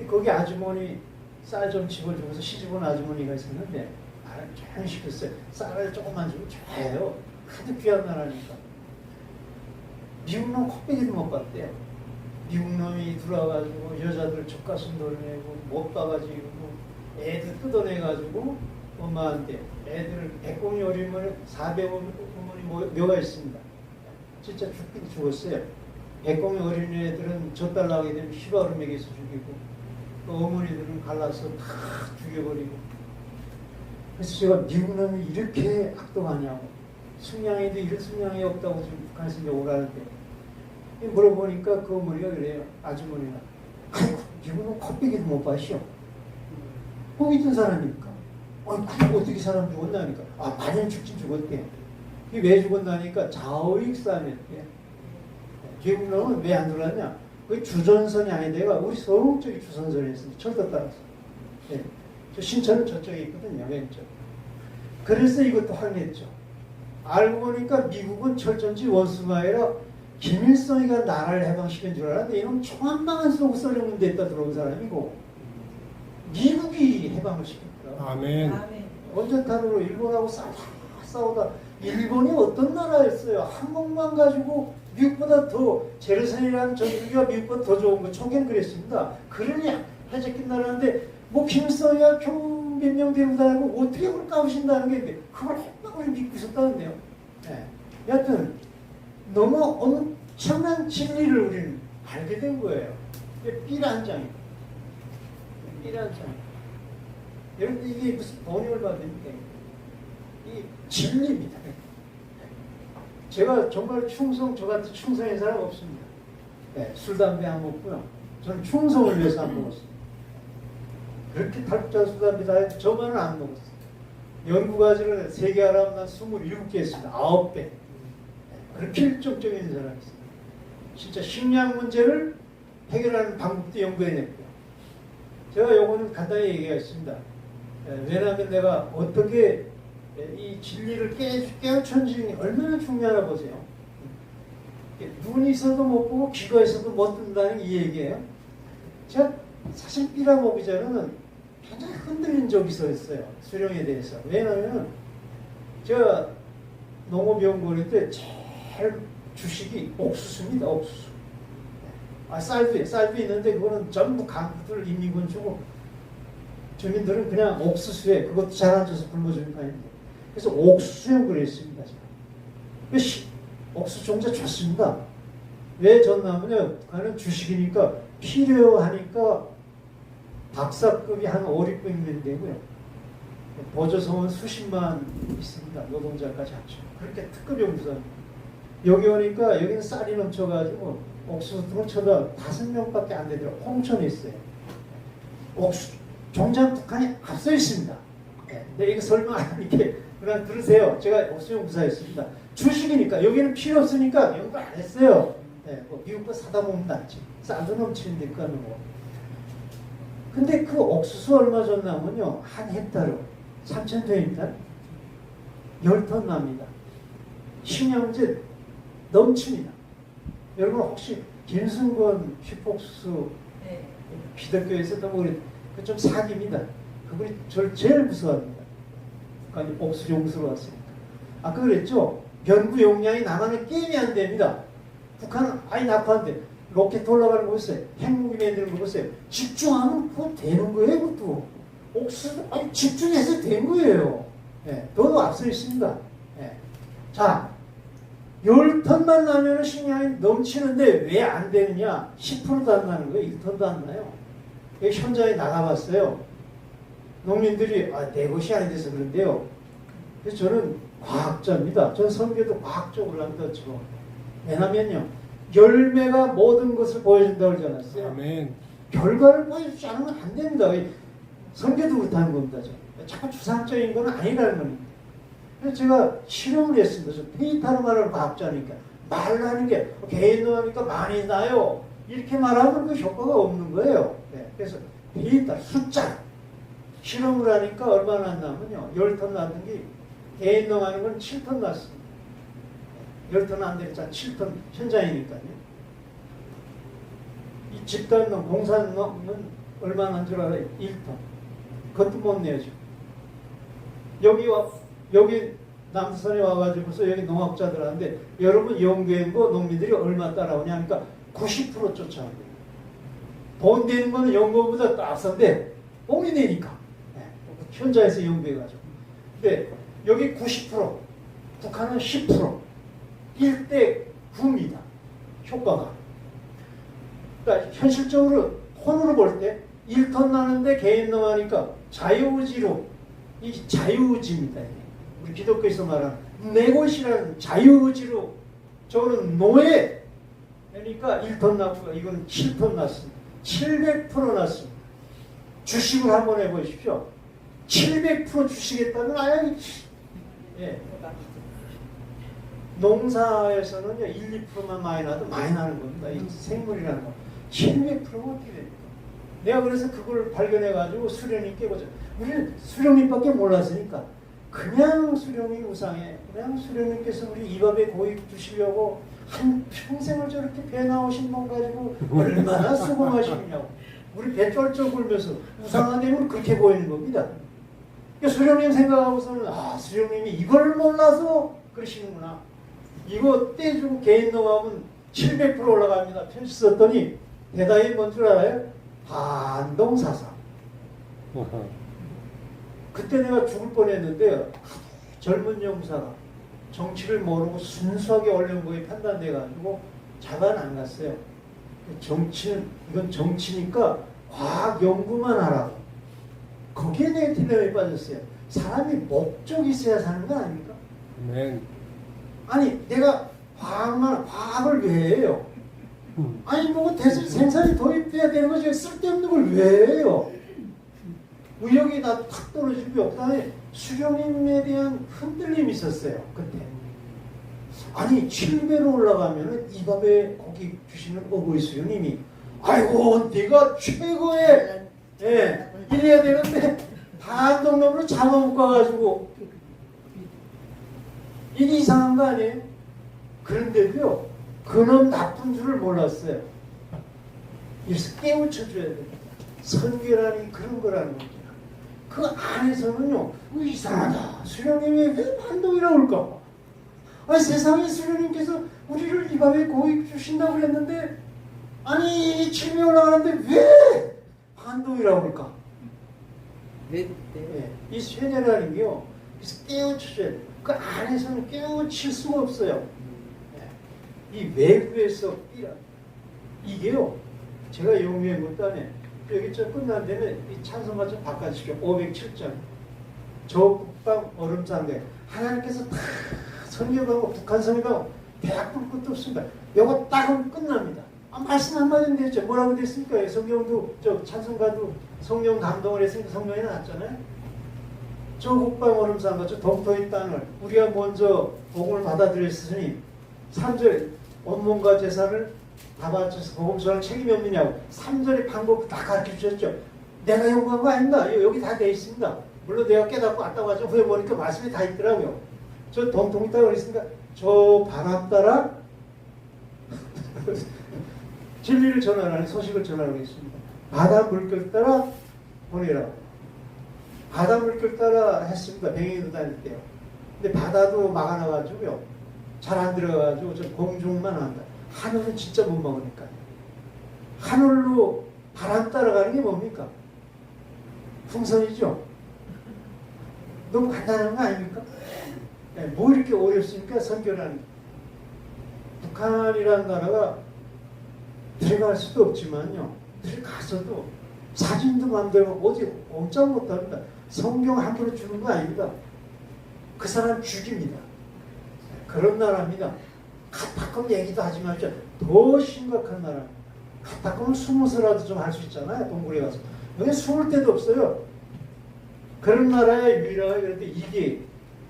거기 아주머니 쌀 좀 집어주면서 시집온 아주머니가 있었는데 나를 조용히 시켰어요. 쌀을 조금만 주고 좋아해요. 하도 귀한 나라니까. 미국 놈 코빼기도 못 봤대요. 미국 놈이 들어와가지고 여자들 젖가슴 돌려내고 못 봐가지고 애들 뜯어내가지고 엄마한테 애들을 백공이 어리면 400어머니 묘가 있습니다. 진짜 죽긴 죽었어요. 백공이 어린 애들은 젖달라고 하게 되면 휘바로 먹여서 죽이고 또 어머니들은 갈라서 다 죽여버리고. 그래서 제가 미국 놈이 이렇게 악독하냐고, 승냥이도 이런 승냥이 없다고 지금 북한에서 이제 오라는데 물어보니까 그 어머니가 그래요. 아주머니가 아이고 미국 놈 컵배기도 못 봐시오. 거기 있던 사람이니까. 아니 그게 어떻게 사람 죽었나니까. 만연 죽긴 죽었대. 이게 왜 죽었나니까 좌우익사면에 뒤국놈은 왜 안 들어왔냐? 그 주전선이 아니대가 우리 서울 쪽이 주전선이 있습니다. 철도 따라서. 예. 저 신천은 저쪽에 있거든요. 왼쪽. 그래서 이것도 확인했죠. 알고 보니까 미국은 철전지 원수가 아니라 김일성이가 나라를 해방시킨 줄 알았는데 이놈 총 한 방 안 쏘고 썰려면 됐다 들어온 사람이고 미국이 해방을 시켰더라. 아멘. 원전탄으로 일본하고 싸우다 일본이 어떤 나라였어요? 항공만 가지고 미국보다 더 제르선이라는 전투기가 미국보다 더 좋은 거 총기는 그랬습니다. 그러니 해적긴 나라인데 뭐 김일성이가 총 몇 명 데리고 다니고 어떻게 그걸 까부신다는 게 그걸 핵방을 믿고 있었다는데요. 네. 여하튼 너무 엄청난 진리를 우리는 알게 된 거예요. 삐란장이에요. 삐란장. 여러분 이게 무슨 돈이 얼마 됩니까? 이 진리입니다. 제가 정말 저 같은 충성인 사람 없습니다. 네, 술, 담배 안 먹고요. 저는 충성을 위해서 안 먹었습니다. 그렇게 탈북자 술, 담배 다 해도 저만은 안 먹었어요. 연구과정을 3개 하라면 난 27개 했습니다. 9배. 네, 그렇게 일정적인 사람이었어요. 진짜 식량 문제를 해결하는 방법도 연구해냈고요. 제가 요거는 간단히 얘기하겠습니다. 왜냐하면 내가 어떻게 이 진리를 깨우쳐주는 게 얼마나 중요하나 보세요. 눈이 있어도 못 보고 귀가 있어도 못 듣는다는 이 얘기예요. 제가 사실 삐라모비자는 굉장히 흔들린 적이 있어요. 수령에 대해서. 왜냐하면 제가 농업연구원일 때 제일 주식이 옥수수입니다. 옥수수. 쌀도 있는데 그거는 전부 간부들 인민군 주고 주민들은 그냥 옥수수에 그것도 잘 안 줘서 굶어주는 판인데 그래서 옥수수 연구를 했습니다. 제가. 옥수수 종자 좋습니다. 왜 줬냐면요. 그는 주식이니까 필요하니까 박사급이 한 5, 600명 되고요. 보조성은 수십만 있습니다. 노동자까지 합쳐. 그렇게 특급 연구소입니다. 여기 오니까 여기는 쌀이 넘쳐가지고 옥수수 등을 쳐다 5명밖에 안 되더라고요. 홍천에 있어요. 옥수수 종자는 북한이 앞서 있습니다. 네, 이거 설명 안 하니까 그냥 들으세요. 제가 옥수수 연구사였습니다. 주식이니까 여기는 필요 없으니까 연구 안 했어요. 네, 뭐 미국 거 사다 먹으면 낫지. 쌀도 넘치는데 그거는 뭐. 근데 그 옥수수 얼마 줬냐면요. 한 헥타르 3,000토입니다. 10톤 납니다. 식량문제 넘칩니다. 여러분 혹시 김승권 슈퍼옥수수 기독교에서 또 좀 사기입니다. 그분이 저를 제일 무서워합니다. 그러니까 옥수수 용수로 왔으니까. 아까 그랬죠? 연구 용량이 남한에 게임이 안 됩니다. 북한은 아예 낙하한데 로켓 올라가는 거 보세요. 핵무기 만드는 거 보세요. 집중하면 그거 되는 거예요. 그것도. 옥수수 아니 집중해서 된 거예요. 네, 너도 앞서 있습니다. 네. 자 10톤만 나면 식량이 넘치는데 왜 안 되느냐? 10%도 안 나는 거예요. 1톤도 안 나요. 현장에 나가봤어요. 농민들이 내 것이 아니돼서 그런데요. 그래서 저는 과학자입니다. 저는 선교도 과학적으로 합니다. 지금. 왜냐면요. 열매가 모든 것을 보여준다고 그러지 않았어요. 아멘. 결과를 보여주지 않으면 안 됩니다. 선교도 그렇다는 겁니다. 자꾸 주상적인 건 아니라는 겁니다. 그래서 제가 실험을 했습니다. 저 데이터로 말하는 과학자니까. 말을 하는 게 개인으로 하니까 많이 나요. 이렇게 말하면 그 효과가 없는 거예요. 네. 그래서 데이터, 숫자. 실험을 하니까 얼마나 났냐면요. 10톤 났는 게 개인농 하는 건 7톤 났습니다. 10톤 안 되니까 7톤 현장이니까요. 이 집단농, 공산농은 얼마나 난 줄 알아요? 1톤. 그것도 못 내죠. 여기 남산에 와가지고서 여기 농학자들한테 여러분 연구연구 농민들이 얼마 따라오냐 하니까 90% 쫓아옵니다. 돈 되는 거는 연구보다 더 앞선데 뽕이 되니까. 네. 현장에서 연구해가지고. 근데 여기 90%, 북한은 10%. 1대 9입니다. 효과가. 그러니까 현실적으로 톤으로 볼 때 1톤 나는데 개인 농하니까 자유의지로 이 자유의지입니다. 우리 기독교에서 말하는 내 것이라는 자유의지로 저거는 노예 그러니까 1톤 나고 이건 7톤 났습니다. 700% 났습니다. 주식을 한번 해보십시오. 700% 주식했다면 아예 예. 농사에서는요 1, 2%만 많이 나도 많이 나는 겁니다. 이 생물이라는 거 700%가 어떻게 됩니까? 내가 그래서 그걸 발견해가지고 수령님 깨고자. 우리는 수령님밖에 몰랐으니까 그냥 수령님 우상에 그냥 수령님께서 우리 이 밥에 고익 주시려고 한 평생을 저렇게 배 나오신 분 가지고 얼마나 수고하시냐고. 우리 배 쩔쩔 굴면서 우상한 dem은 그렇게 보이는 겁니다. 그러니까 수령님 생각하고서는 아 수령님이 이걸 몰라서 그러시는구나. 이거 떼주고 개인 농업은 700% 올라갑니다. 편지 썼더니 대답이 뭔 줄 알아요? 반동사상. 그때 내가 죽을 뻔했는데 젊은 영사가 정치를 모르고 순수하게 옳은 거에 판단돼가지고 자반 안 갔어요. 정치는 이건 정치니까 과학 연구만 하라고. 거기에 내가 딜레마에 빠졌어요. 사람이 목적이 있어야 사는 거 아닙니까? 네. 아니 내가 과학을 왜 해요? 아니 뭐 생산이 도입돼야 되는 거지 쓸데없는 걸 왜 해요? 의욕이 다 탁 떨어지고 그다음에 수령님에 대한 흔들림이 있었어요 그때. 아니 7배로 올라가면은 이 밥에 고기 주시는 어버이 수령님이 아이고 네가 최고의 이래야 되는데 반동놈으로 잡아먹어가지고 이게 이상한 거 아니에요? 그런데도요 그놈 나쁜 줄을 몰랐어요. 그래서 깨우쳐줘야 됩니다. 선교라니 그런 거라는 겁니다. 그 안에서는요 이상하다. 수령님이 왜 반동이라고 할까? 아니 세상에 수령님께서 우리를 이 밤에 고익 주신다고 그랬는데 아니 7명 올라가는데 왜 반동이라고 할까? 외국 때 이 쇠뇌라는 게요 그래서 깨우쳐줘야 돼요. 그 안에서는 깨우칠 수가 없어요. 이 외부에서 이게요 제가 용미에 못다네 여기 좀 끝난 데는 이 찬송가 좀 바꿔주십시오. 507장 저국방 얼음장대 하나님께서 다 선교하고 북한 선교하고 대학 볼 것도 없습니다. 요거 딱 하면 끝납니다. 말씀 한마디는 됐죠. 뭐라고 됐습니까? 성경도 저 찬송가도 성령 감동을 했으니까 성령이 나왔잖아요. 저 국방 얼음장과 저 동토의 땅을 우리가 먼저 복음을 받아들였으니 3절 원문과 재산을 다 바쳐서 복음서를 책임이 없느냐고 3절의 방법 다 가르쳐 주셨죠. 내가 연구한 거 아닙니다. 여기 다 돼 있습니다. 물론 내가 깨닫고 왔다고 하죠. 후에 보니까 말씀이 다 있더라고요. 저 동통 있다고 그랬으니까 저 바람 따라 진리를 전하라는 소식을 전하고 있습니다. 바다 물결 따라 보내라. 바다 물결 따라 했습니다. 병행도 다닐 때요. 근데 바다도 막아놔가지고요. 잘 안 들어가가지고 저 공중만 한다. 하늘은 진짜 못 먹으니까요. 하늘로 바람 따라가는 게 뭡니까? 풍선이죠. 너무 간단한 거 아닙니까? 네, 뭐 이렇게 어렵습니까? 선교라는 게. 북한이라는 나라가 들어갈 수도 없지만요. 들어가서도 사진도 마음대로 어디 꼼짝 못합니다. 성경 함부로 주는 거 아닙니다. 그 사람 죽입니다. 그런 나라입니다. 카타콤 얘기도 하지 말죠. 더 심각한 나라입니다. 카타콤은 숨어서라도 좀 할 수 있잖아요. 동굴에 가서. 여기 숨을 데도 없어요. 그런 나라에 유일하게 그런데 이게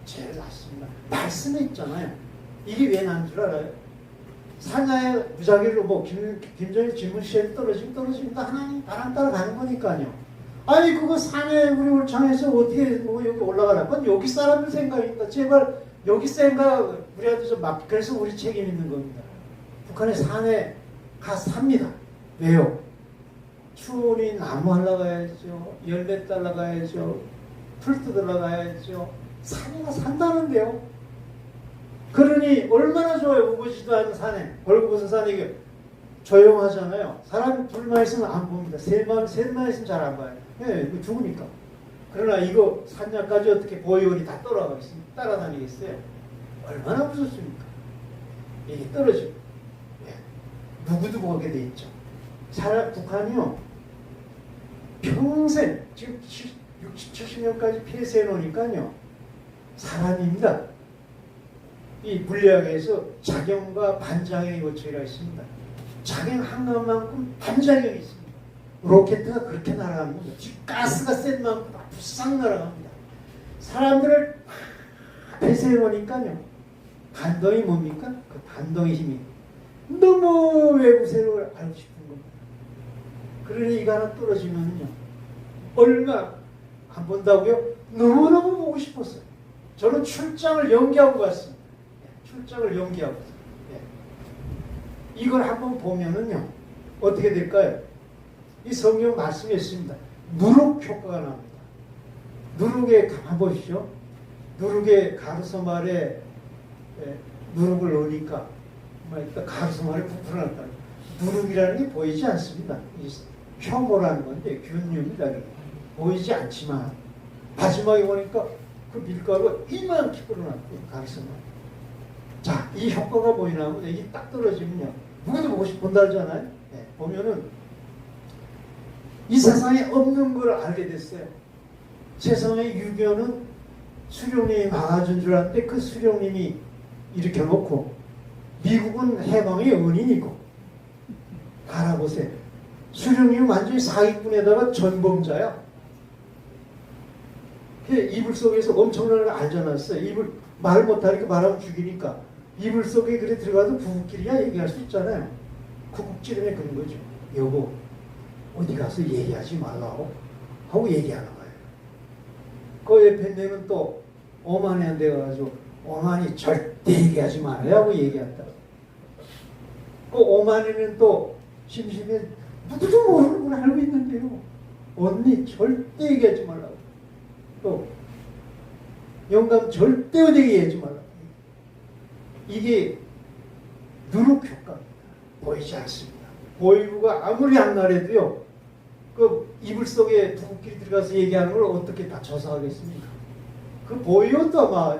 제일 낫습니다. 말씀에 있잖아요. 이게 왜 난 줄 알아요? 산하에 무작위로 뭐 김정일 질문시에 떨어집니다. 하나님 바람 따라 가는 거니까요. 아니 그거 산에 우리 울창에서 어떻게 뭐 여기 올라가라? 그건 여기 사람들 생각입니다. 제발 여기 생각 우리한테 좀 막 그래서 우리 책임 있는 겁니다. 북한의 산에 가서 삽니다. 왜요? 추우니 나무 하러 가야죠. 열매 따러 가야죠. 풀 뜯으러 가야죠. 산에 가서 산다는데요. 그러니 얼마나 좋아요. 오고지도 않은 산에. 벌고서 산에 이게 조용하잖아요. 사람이 둘만 있으면 안 봅니다. 셋만 있으면 잘 안 봐요. 예, 죽으니까. 그러나 이거 산야까지 어떻게 보이오니 다 따라다니겠어요? 얼마나 무섭습니까? 이게 떨어지고. 예. 누구도 보게 돼 있죠. 북한이요. 평생 지금 60, 70년까지 폐쇄해 놓으니까요. 사람입니다. 이 물리학에서 작용과 반작용의 원칙이라고 있습니다. 작용한 것만큼 반작용이 있습니다. 로켓트가 그렇게 날아갑니다. 가스가 센 만큼 부싹 날아갑니다. 사람들을 폐쇄해 놓으니까요. 반동이 뭡니까? 그 반동의 힘이 너무 외부 세력을 알고 싶은 겁니다. 그러니 이거 하나 떨어지면요 얼마 안 본다고요? 너무너무 보고 싶었어요. 저는 출장을 연기하고 갔습니다. 출장을 연기하고 갔어요. 이걸 한번 보면은요 어떻게 될까요? 이 성경 말씀에 있습니다. 누룩 효과가 납니다. 누룩에 가만 보십시오. 누룩에 가르소말에 누룩을 넣으니까 가르소말이 부풀어났다. 누룩이라는 게 보이지 않습니다. 이 혐오라는 건데 균류입니다. 보이지 않지만 마지막에 보니까 그 밀가루가 이만큼 불어났대요. 가르소말. 자, 이 효과가 보이나 하면 이게 딱 떨어지면요. 누구도 보고 싶어 본다잖아요. 보면은 이 세상에 없는 걸 알게 됐어요. 세상의 유교는 수령님이 막아준 줄 알았는데 그 수령님이 일으켜놓고 미국은 해방의 은인이고 알아보세요. 수령님은 완전히 사기꾼에다가 전범자야. 이불 속에서 엄청난 걸 알려놨어요. 이불 말 못하니까 말하면 죽이니까 이불 속에 그래 들어가도 부부끼리야 얘기할 수 있잖아요. 구국지름에 그런 거죠. 여보 어디 가서 얘기하지 말라고 하고 얘기하는 거예요. 그 옆에 있는 또 오만이한테 가가지고 오만이 절대 얘기하지 말아야 하고 얘기한다. 그 오만이는 또 심심해 누구도 모르는 걸 알고 있는데요. 언니 절대 얘기하지 말라고. 또 영감 절대 어디 얘기하지 말라고. 이게 누룩 효과입니다. 보이지 않습니다. 보이부가 아무리 악랄해도요. 그 이불 속에 부부끼리 들어가서 얘기하는 걸 어떻게 다 조사하겠습니까? 그 보이도 아마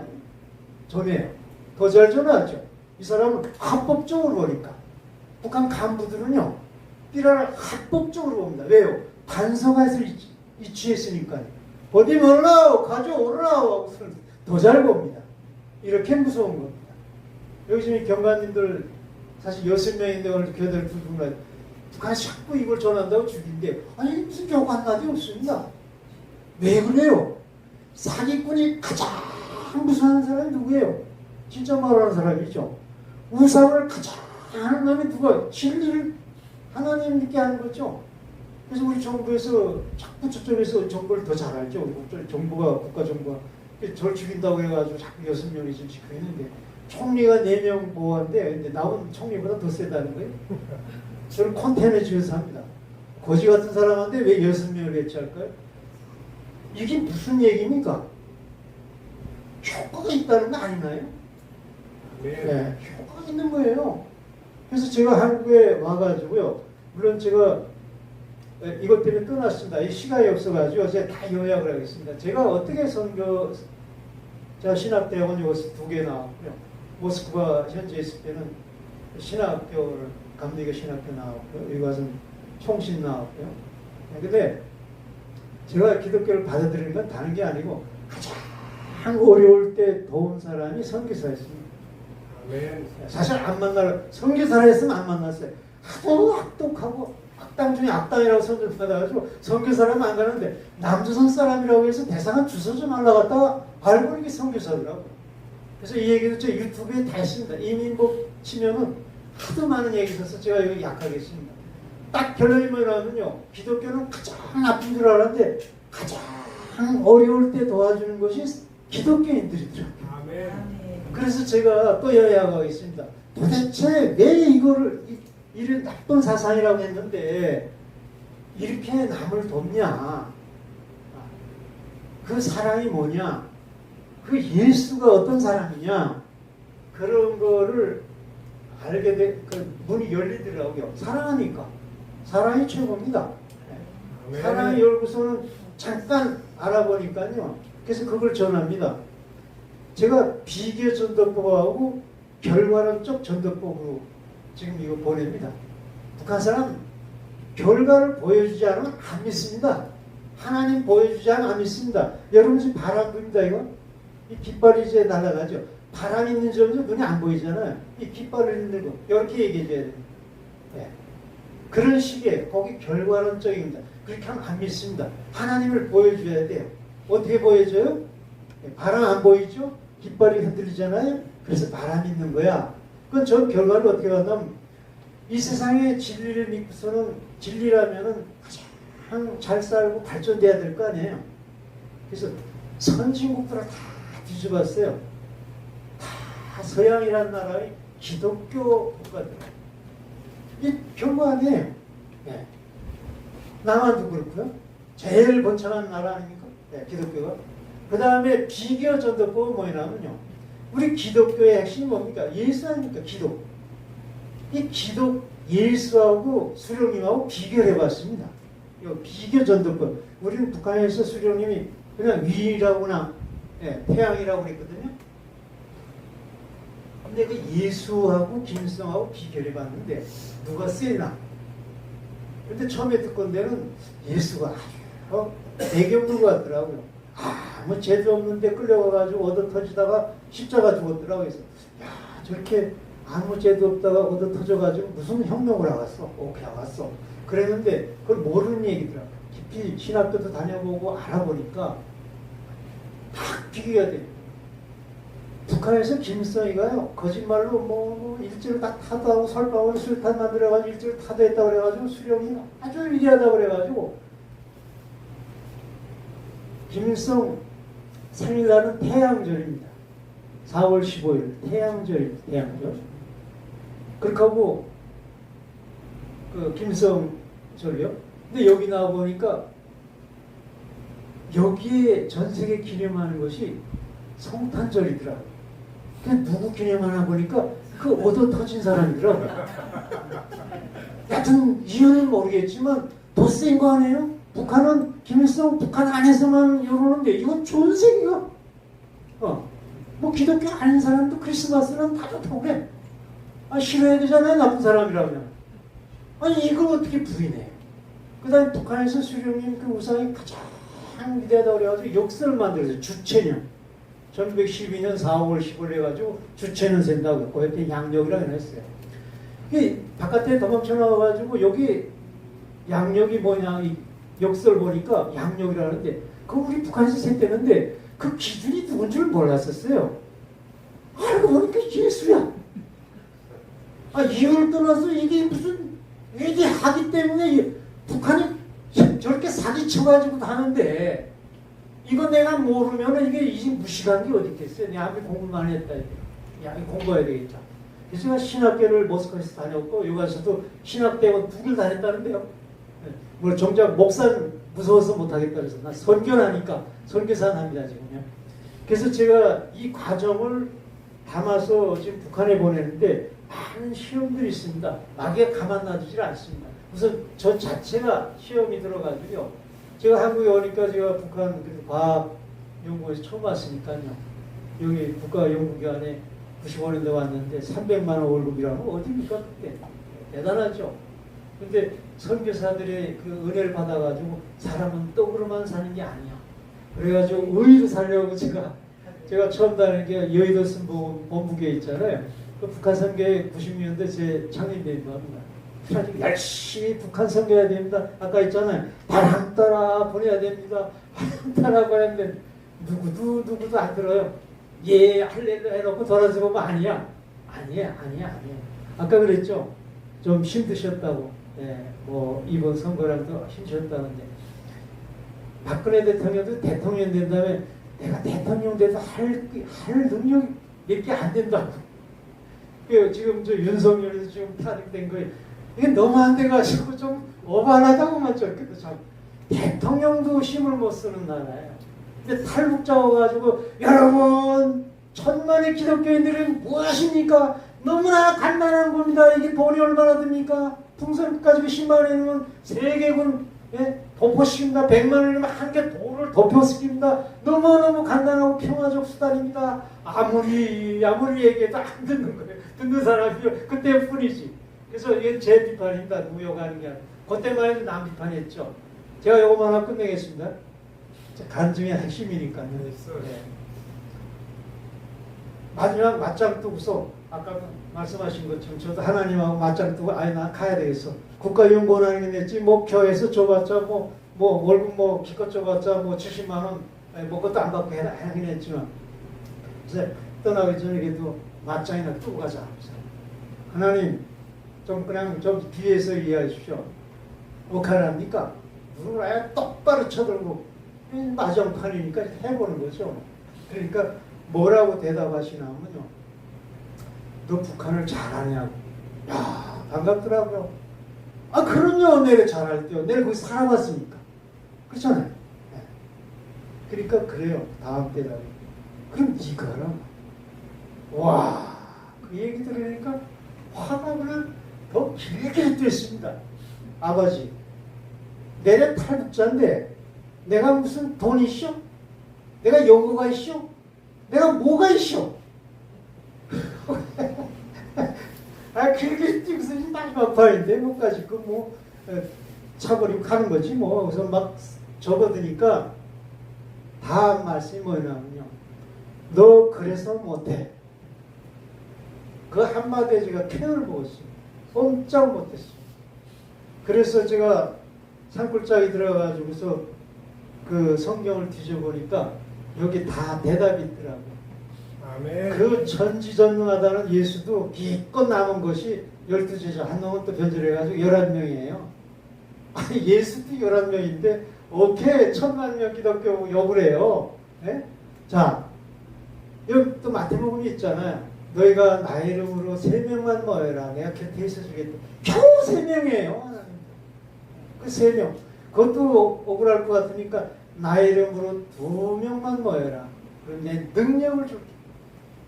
전해요. 더 잘 전하죠. 이 사람은 합법적으로 보니까. 북한 간부들은요. 삐라를 합법적으로 봅니다. 왜요? 단서가에서 이취했으니까요. 어디 몰라요. 가져오라고 하고 더 잘 봅니다. 이렇게 무서운 겁니다. 여기 지금 경관님들 사실 6명인데 오늘 교대를 부르는 북한이 자꾸 이걸 전한다고 죽인데 아니 무슨 교관 나디 없습니다. 왜 그래요? 사기꾼이 가장 무서워하는 사람이 누구예요? 진짜 말하는 사람이죠. 우상을 가장 하는 놈이 누가? 진리를 하나님께 하는 거죠. 그래서 우리 정부에서 자꾸 저쪽에서 정부를 더 잘 알죠. 우리 정부가 국가정부가 저를 죽인다고 해가지고 자꾸 6명이 지금 지키고 있는데 총리가 4명 보호한데 근데 나온 총리보다 더 세다는 거예요. 저를 컨테이너지에서 합니다. 거지 같은 사람한테 왜 6명을 배치할까요? 이게 무슨 얘기입니까? 효과가 있다는 거 아니나요? 네, 효과가 있는 거예요. 그래서 제가 한국에 와가지고요. 물론 제가 이것 때문에 떠났습니다. 이 시간이 없어가지고 제가 다 요약을 하겠습니다. 제가 어떻게 선교, 제가 신학대학원 여기서 2개 나왔고요. 모스크바 현지에 있을 때는 신학교를 감리교 신학교 나왔고요. 여기 와서는 총신 나왔고요. 근데 제가 기독교를 받아들이는 건 다른 게 아니고 가장 어려울 때 도운 사람이 선교사였습니다. 사실 안 만나러 선교사라 했으면 안 만났어요. 하도 악독하고 악당 중에 악당이라고 선전 받아가지고 선교사라면 안 가는데 남조선 사람이라고 해서 대상은 주소지 말라 갔다가 알고 이게 선교사더라고. 그래서 이 얘기도 제 유튜브에 다 있습니다. 이민복 치면은 하도 많은 얘기 있어서 제가 여기 약하겠습니다. 딱 결론이 뭐냐면요. 기독교는 가장 나쁜 줄 알았는데 가장 어려울 때 도와주는 것이 기독교인들이더라고요. 그래서 제가 또 요약하겠습니다. 도대체 왜 이거를 이런 나쁜 사상이라고 했는데 이렇게 남을 돕냐? 그 사랑이 뭐냐? 그 예수가 어떤 사람이냐? 그런 거를 알게 된 그 문이 열리더라고요. 사랑하니까. 사랑이 최고입니다. 사랑이 열고서는 잠깐 알아보니까요. 그래서 그걸 전합니다. 제가 비교 전도법하고 결과론적 전도법으로 지금 이거 보냅니다. 북한 사람 결과를 보여주지 않으면 안 믿습니다. 하나님 보여주지 않으면 안 믿습니다. 여러분 지금 바람 부입니다. 이거 이 깃발이 이제 날아가죠. 바람 있는 점은 눈이 안 보이잖아요. 이 깃발을 있는 거 이렇게 얘기해줘야 돼요. 네. 그런 식의 거기 결과론적입니다. 그렇게 하면 안 믿습니다. 하나님을 보여줘야 돼요. 어떻게 보여줘요? 바람 안 보이죠? 깃발이 흔들리잖아요. 그래서 바람이 있는 거야. 그건 저 결과를 어떻게 봤냐면 이 세상에 진리를 믿고서는 진리라면은 가장 잘 살고 발전돼야 될 거 아니에요. 그래서 선진국들을 다 뒤져봤어요. 다 서양이란 나라의 기독교 국가들. 이 별거 아니에요. 네. 남한도 그렇고요. 제일 번창한 나라 아닙니까? 네, 기독교가. 그 다음에 비교 전도법은 뭐냐면요. 우리 기독교의 핵심이 뭡니까? 예수 아닙니까? 기도. 이 기도 예수하고 수령님하고 비교를 해봤습니다. 이 비교 전도법. 우리는 북한에서 수령님이 그냥 위라고나 태양이라고 그랬거든요. 근데 그 예수하고 김일성하고 비교를 해봤는데 누가 세나? 근데 처음에 듣건 데는 예수가 아주 대경물 같더라고요. 아무 죄도 없는데 끌려가가지고 얻어 터지다가 십자가 죽었더라고요. 그래서 야 저렇게 아무 죄도 없다가 얻어 터져가지고 무슨 혁명을 하겠어? 오케이 하겠어. 그랬는데 그걸 모르는 얘기더라고요. 깊이 신학교도 다녀보고 알아보니까 딱 비교가 돼요. 북한에서 김일성이가요 거짓말로 뭐 일제를 다 타도하고 설방울 술탄 만들어가지고 일제를 타도했다고 그래가지고 수령이 아주 위대하다고 그래가지고 김일성 생일날은 태양절입니다. 4월 15일 태양절입니다. 태양절. 그렇게 하고 그 김일성절이요. 근데 여기 나와 보니까 여기에 전 세계 기념하는 것이 성탄절이더라고요. 그냥 누구 기념하나 보니까 그 얻어 터진 사람이더라고요. 여튼 이유는 모르겠지만 더 센 거 아니에요? 북한은 김일성 북한 안에서만 이러는데 이건 전 세계가 뭐 기독교 아닌 사람도 크리스마스는 다 좋다고 그래. 아 싫어야 되잖아요 나쁜 사람이라면. 아니 이걸 어떻게 부인해? 그 다음에 북한에서 수령님 그 우상이 가장 위대하다고 그래가지고 역사를 만들어서 주체년 1912년 4월 10일 해가지고 주체는 센다고 했고 그때 양력이라고 했어요. 바깥에 도망쳐 나와가지고 여기 양력이 뭐냐 이 역설 보니까 양력이라는데 그거 우리 북한에서 셌대는데 그 기준이 누군 줄 몰랐었어요. 알고 보니까 예수야. 아 이유를 떠나서 이게 무슨 위대하기 때문에 북한이 저렇게 사기쳐가지고 가는데 이거 내가 모르면 이게 무식한 게 어디 있겠어요. 내가 아무리 공부만 했다. 야, 공부해야 되겠다. 그래서 제가 신학교를 모스크바에서 다녔고 여기 가서도 신학대원 2를 다녔다는데요. 뭐 정작 목사는 무서워서 못하겠다 그래서 나 선교하니까 선교사는 합니다 지금요. 그래서 제가 이 과정을 담아서 지금 북한에 보내는데 많은 시험들이 있습니다. 막에 가만 놔두질 않습니다. 우선 저 자체가 시험이 들어가지고요. 제가 한국에 오니까 제가 북한 과학연구원에서 처음 왔으니까요. 여기 국가연구기관에 95년도에 왔는데 300만 원 월급이라면 어디입니까 그때? 대단하죠. 근데 선교사들의 그 은혜를 받아가지고 사람은 떡으로만 사는 게 아니야. 그래가지고 의의로 살려고 제가 처음 다니는 게 여의도 본부교회 있잖아요. 그 북한 선교회 90년대 제 창립멤버입니다. 그래가지고 열심히 북한 선교해야 됩니다. 아까 있잖아요. 발 한 따라 보내야 됩니다. 발 한 따라고 했는데 누구도 안 들어요. 예 할렐루야 해놓고 돌아서 보면 아니야. 아니야. 아까 그랬죠. 좀 힘드셨다고. 예, 뭐 이번 선거랑도 힘드셨다는데 박근혜 대통령도 대통령 된 다음에 내가 대통령 돼도 할 능력이 몇 개 안 된다고. 지금 저 윤석열에서 지금 탄핵된 거예요. 이게 너무 안 돼가지고 좀 오만하다고 맞죠. 근데 참 대통령도 힘을 못 쓰는 나라예요. 근데 탈북자 와가지고 여러분 천만의 기독교인들은 무엇입니까? 너무나 간단한 겁니다. 이게 돈이 얼마나 듭니까? 풍선 가지고 10만 원 내면 3개군 덮어씌웁니다. 100만 원이면 한 개 돈을 덮어씌웁니다. 너무너무 간단하고 평화적 수단입니다. 아무리 얘기해도 안 듣는 거예요. 듣는 사람이 그때뿐이지. 그래서 이게 제 비판입니다. 무효가는 게 아니라. 그때만 해도 남 비판했죠. 제가 요거만 하나 끝내겠습니다. 간증의 핵심이니까요. 네. 마지막 맞짱 뜨고서 아까 말씀하신 것처럼 저도 하나님하고 맞짱 뜨고 아니 나 가야 되겠어. 국가연구원하는 게 냈지 뭐 교회에서 줘봤자 뭐 월급 기껏 줘봤자 70만 원 뭐 그것도 안 받고 하긴 했지만 그래서 떠나기 전에 그래도 맞짱이나 뜨고 가자. 하나님 좀 그냥 좀 뒤에서 이해하십시오. 어떡하랍니까? 눈을 아예 똑바로 쳐들고 마정판이니까 해보는 거죠. 그러니까 뭐라고 대답하시냐면요. 너 북한을 잘하냐고. 야, 반갑더라고요. 아, 그럼요. 내가 잘할게요. 내가 거기 살아봤으니까. 그렇잖아요. 네. 그러니까 그래요. 다음 대답이. 그럼 네가 하라. 와, 그 얘기 들으니까 화가 그냥 더 길게 됐습니다. 아버지, 내가 탈북자인데 내가 무슨 돈이 있쇼? 내가 연고가 있쇼? 내가 뭐가 있쇼? 아, 길게 뛰고서 마지막 판인데 뭐까지 그 차버리고 가는 거지 뭐. 그래서 막 접어드니까 다음 말씀이 뭐냐면요. 너 그래서 못해. 그 한마디에 제가 쾌를 먹었어요. 꼼짝 못했어요. 그래서 제가 산골짜기 들어가지고서 그 성경을 뒤져보니까 여기 다 대답이 있더라고요. 아멘. 그 전지전능하다는 예수도 기껏 남은 것이 12제자 한 놈은 또 변절해가지고 11명이에요. 아니 예수도 11명인데 어떻게 1000만 기독교 욕을 해요? 네? 자, 여기 또 마태복음이 있잖아요. 너희가 나의 이름으로 3명만 모여라. 내가 곁에 있어주겠다. 겨우 3명이에요. 하나님. 그 3명. 그것도 억울할 것 같으니까 나의 이름으로 2명만 모여라. 그럼 내 능력을 줄게.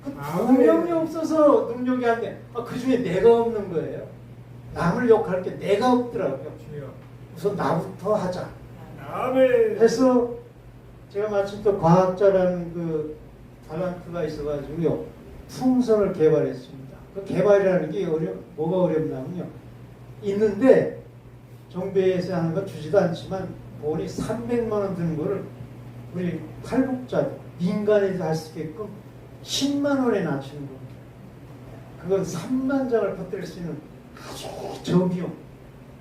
그 2명이 없어서 능력이 안 돼. 아, 그 중에 내가 없는 거예요. 남을 욕할 게 내가 없더라고요. 우선 나부터 하자. 아멘. 해서 제가 마침 또 과학자라는 그 달란트가 있어가지고요. 풍선을 개발했습니다. 그 개발이라는 게 뭐가 어렵냐면요. 있는데 정부에서 하는 거 주지도 않지만 돈이 300만 원 드는 거를 우리 탈북자 민간에서 할 수 있게끔 10만 원에 낮추는 겁니다. 그건 3만 장을 퍼뜨릴 수 있는 아주 저비용.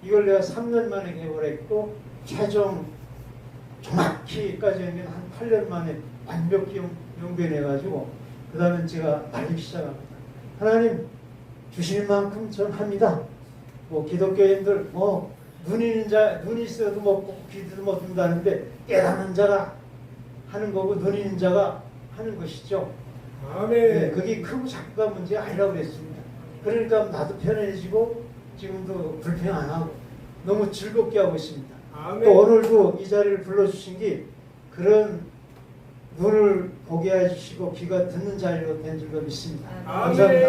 이걸 내가 3년 만에 개발했고 최종 정확히까지 하면 한 8년 만에 완벽히 연구해내가지고 그 다음에 제가 날리기 시작합니다. 하나님 주실 만큼 전 합니다. 뭐 기독교인들 뭐 눈이 있어도 먹고 귀도 못 든다는데 깨닫는 자가 하는 거고 눈이 있는 자가 하는 것이죠. 아멘. 네, 그게 크고 작고가 문제 아니라고 그랬습니다. 그러니까 나도 편해지고 지금도 불평 안 하고 너무 즐겁게 하고 있습니다. 아멘. 또 오늘도 이 자리를 불러주신 게 그런 눈을 보게 해주시고 귀가 듣는 자리로 된 줄로 믿습니다. 아멘. 감사합니다.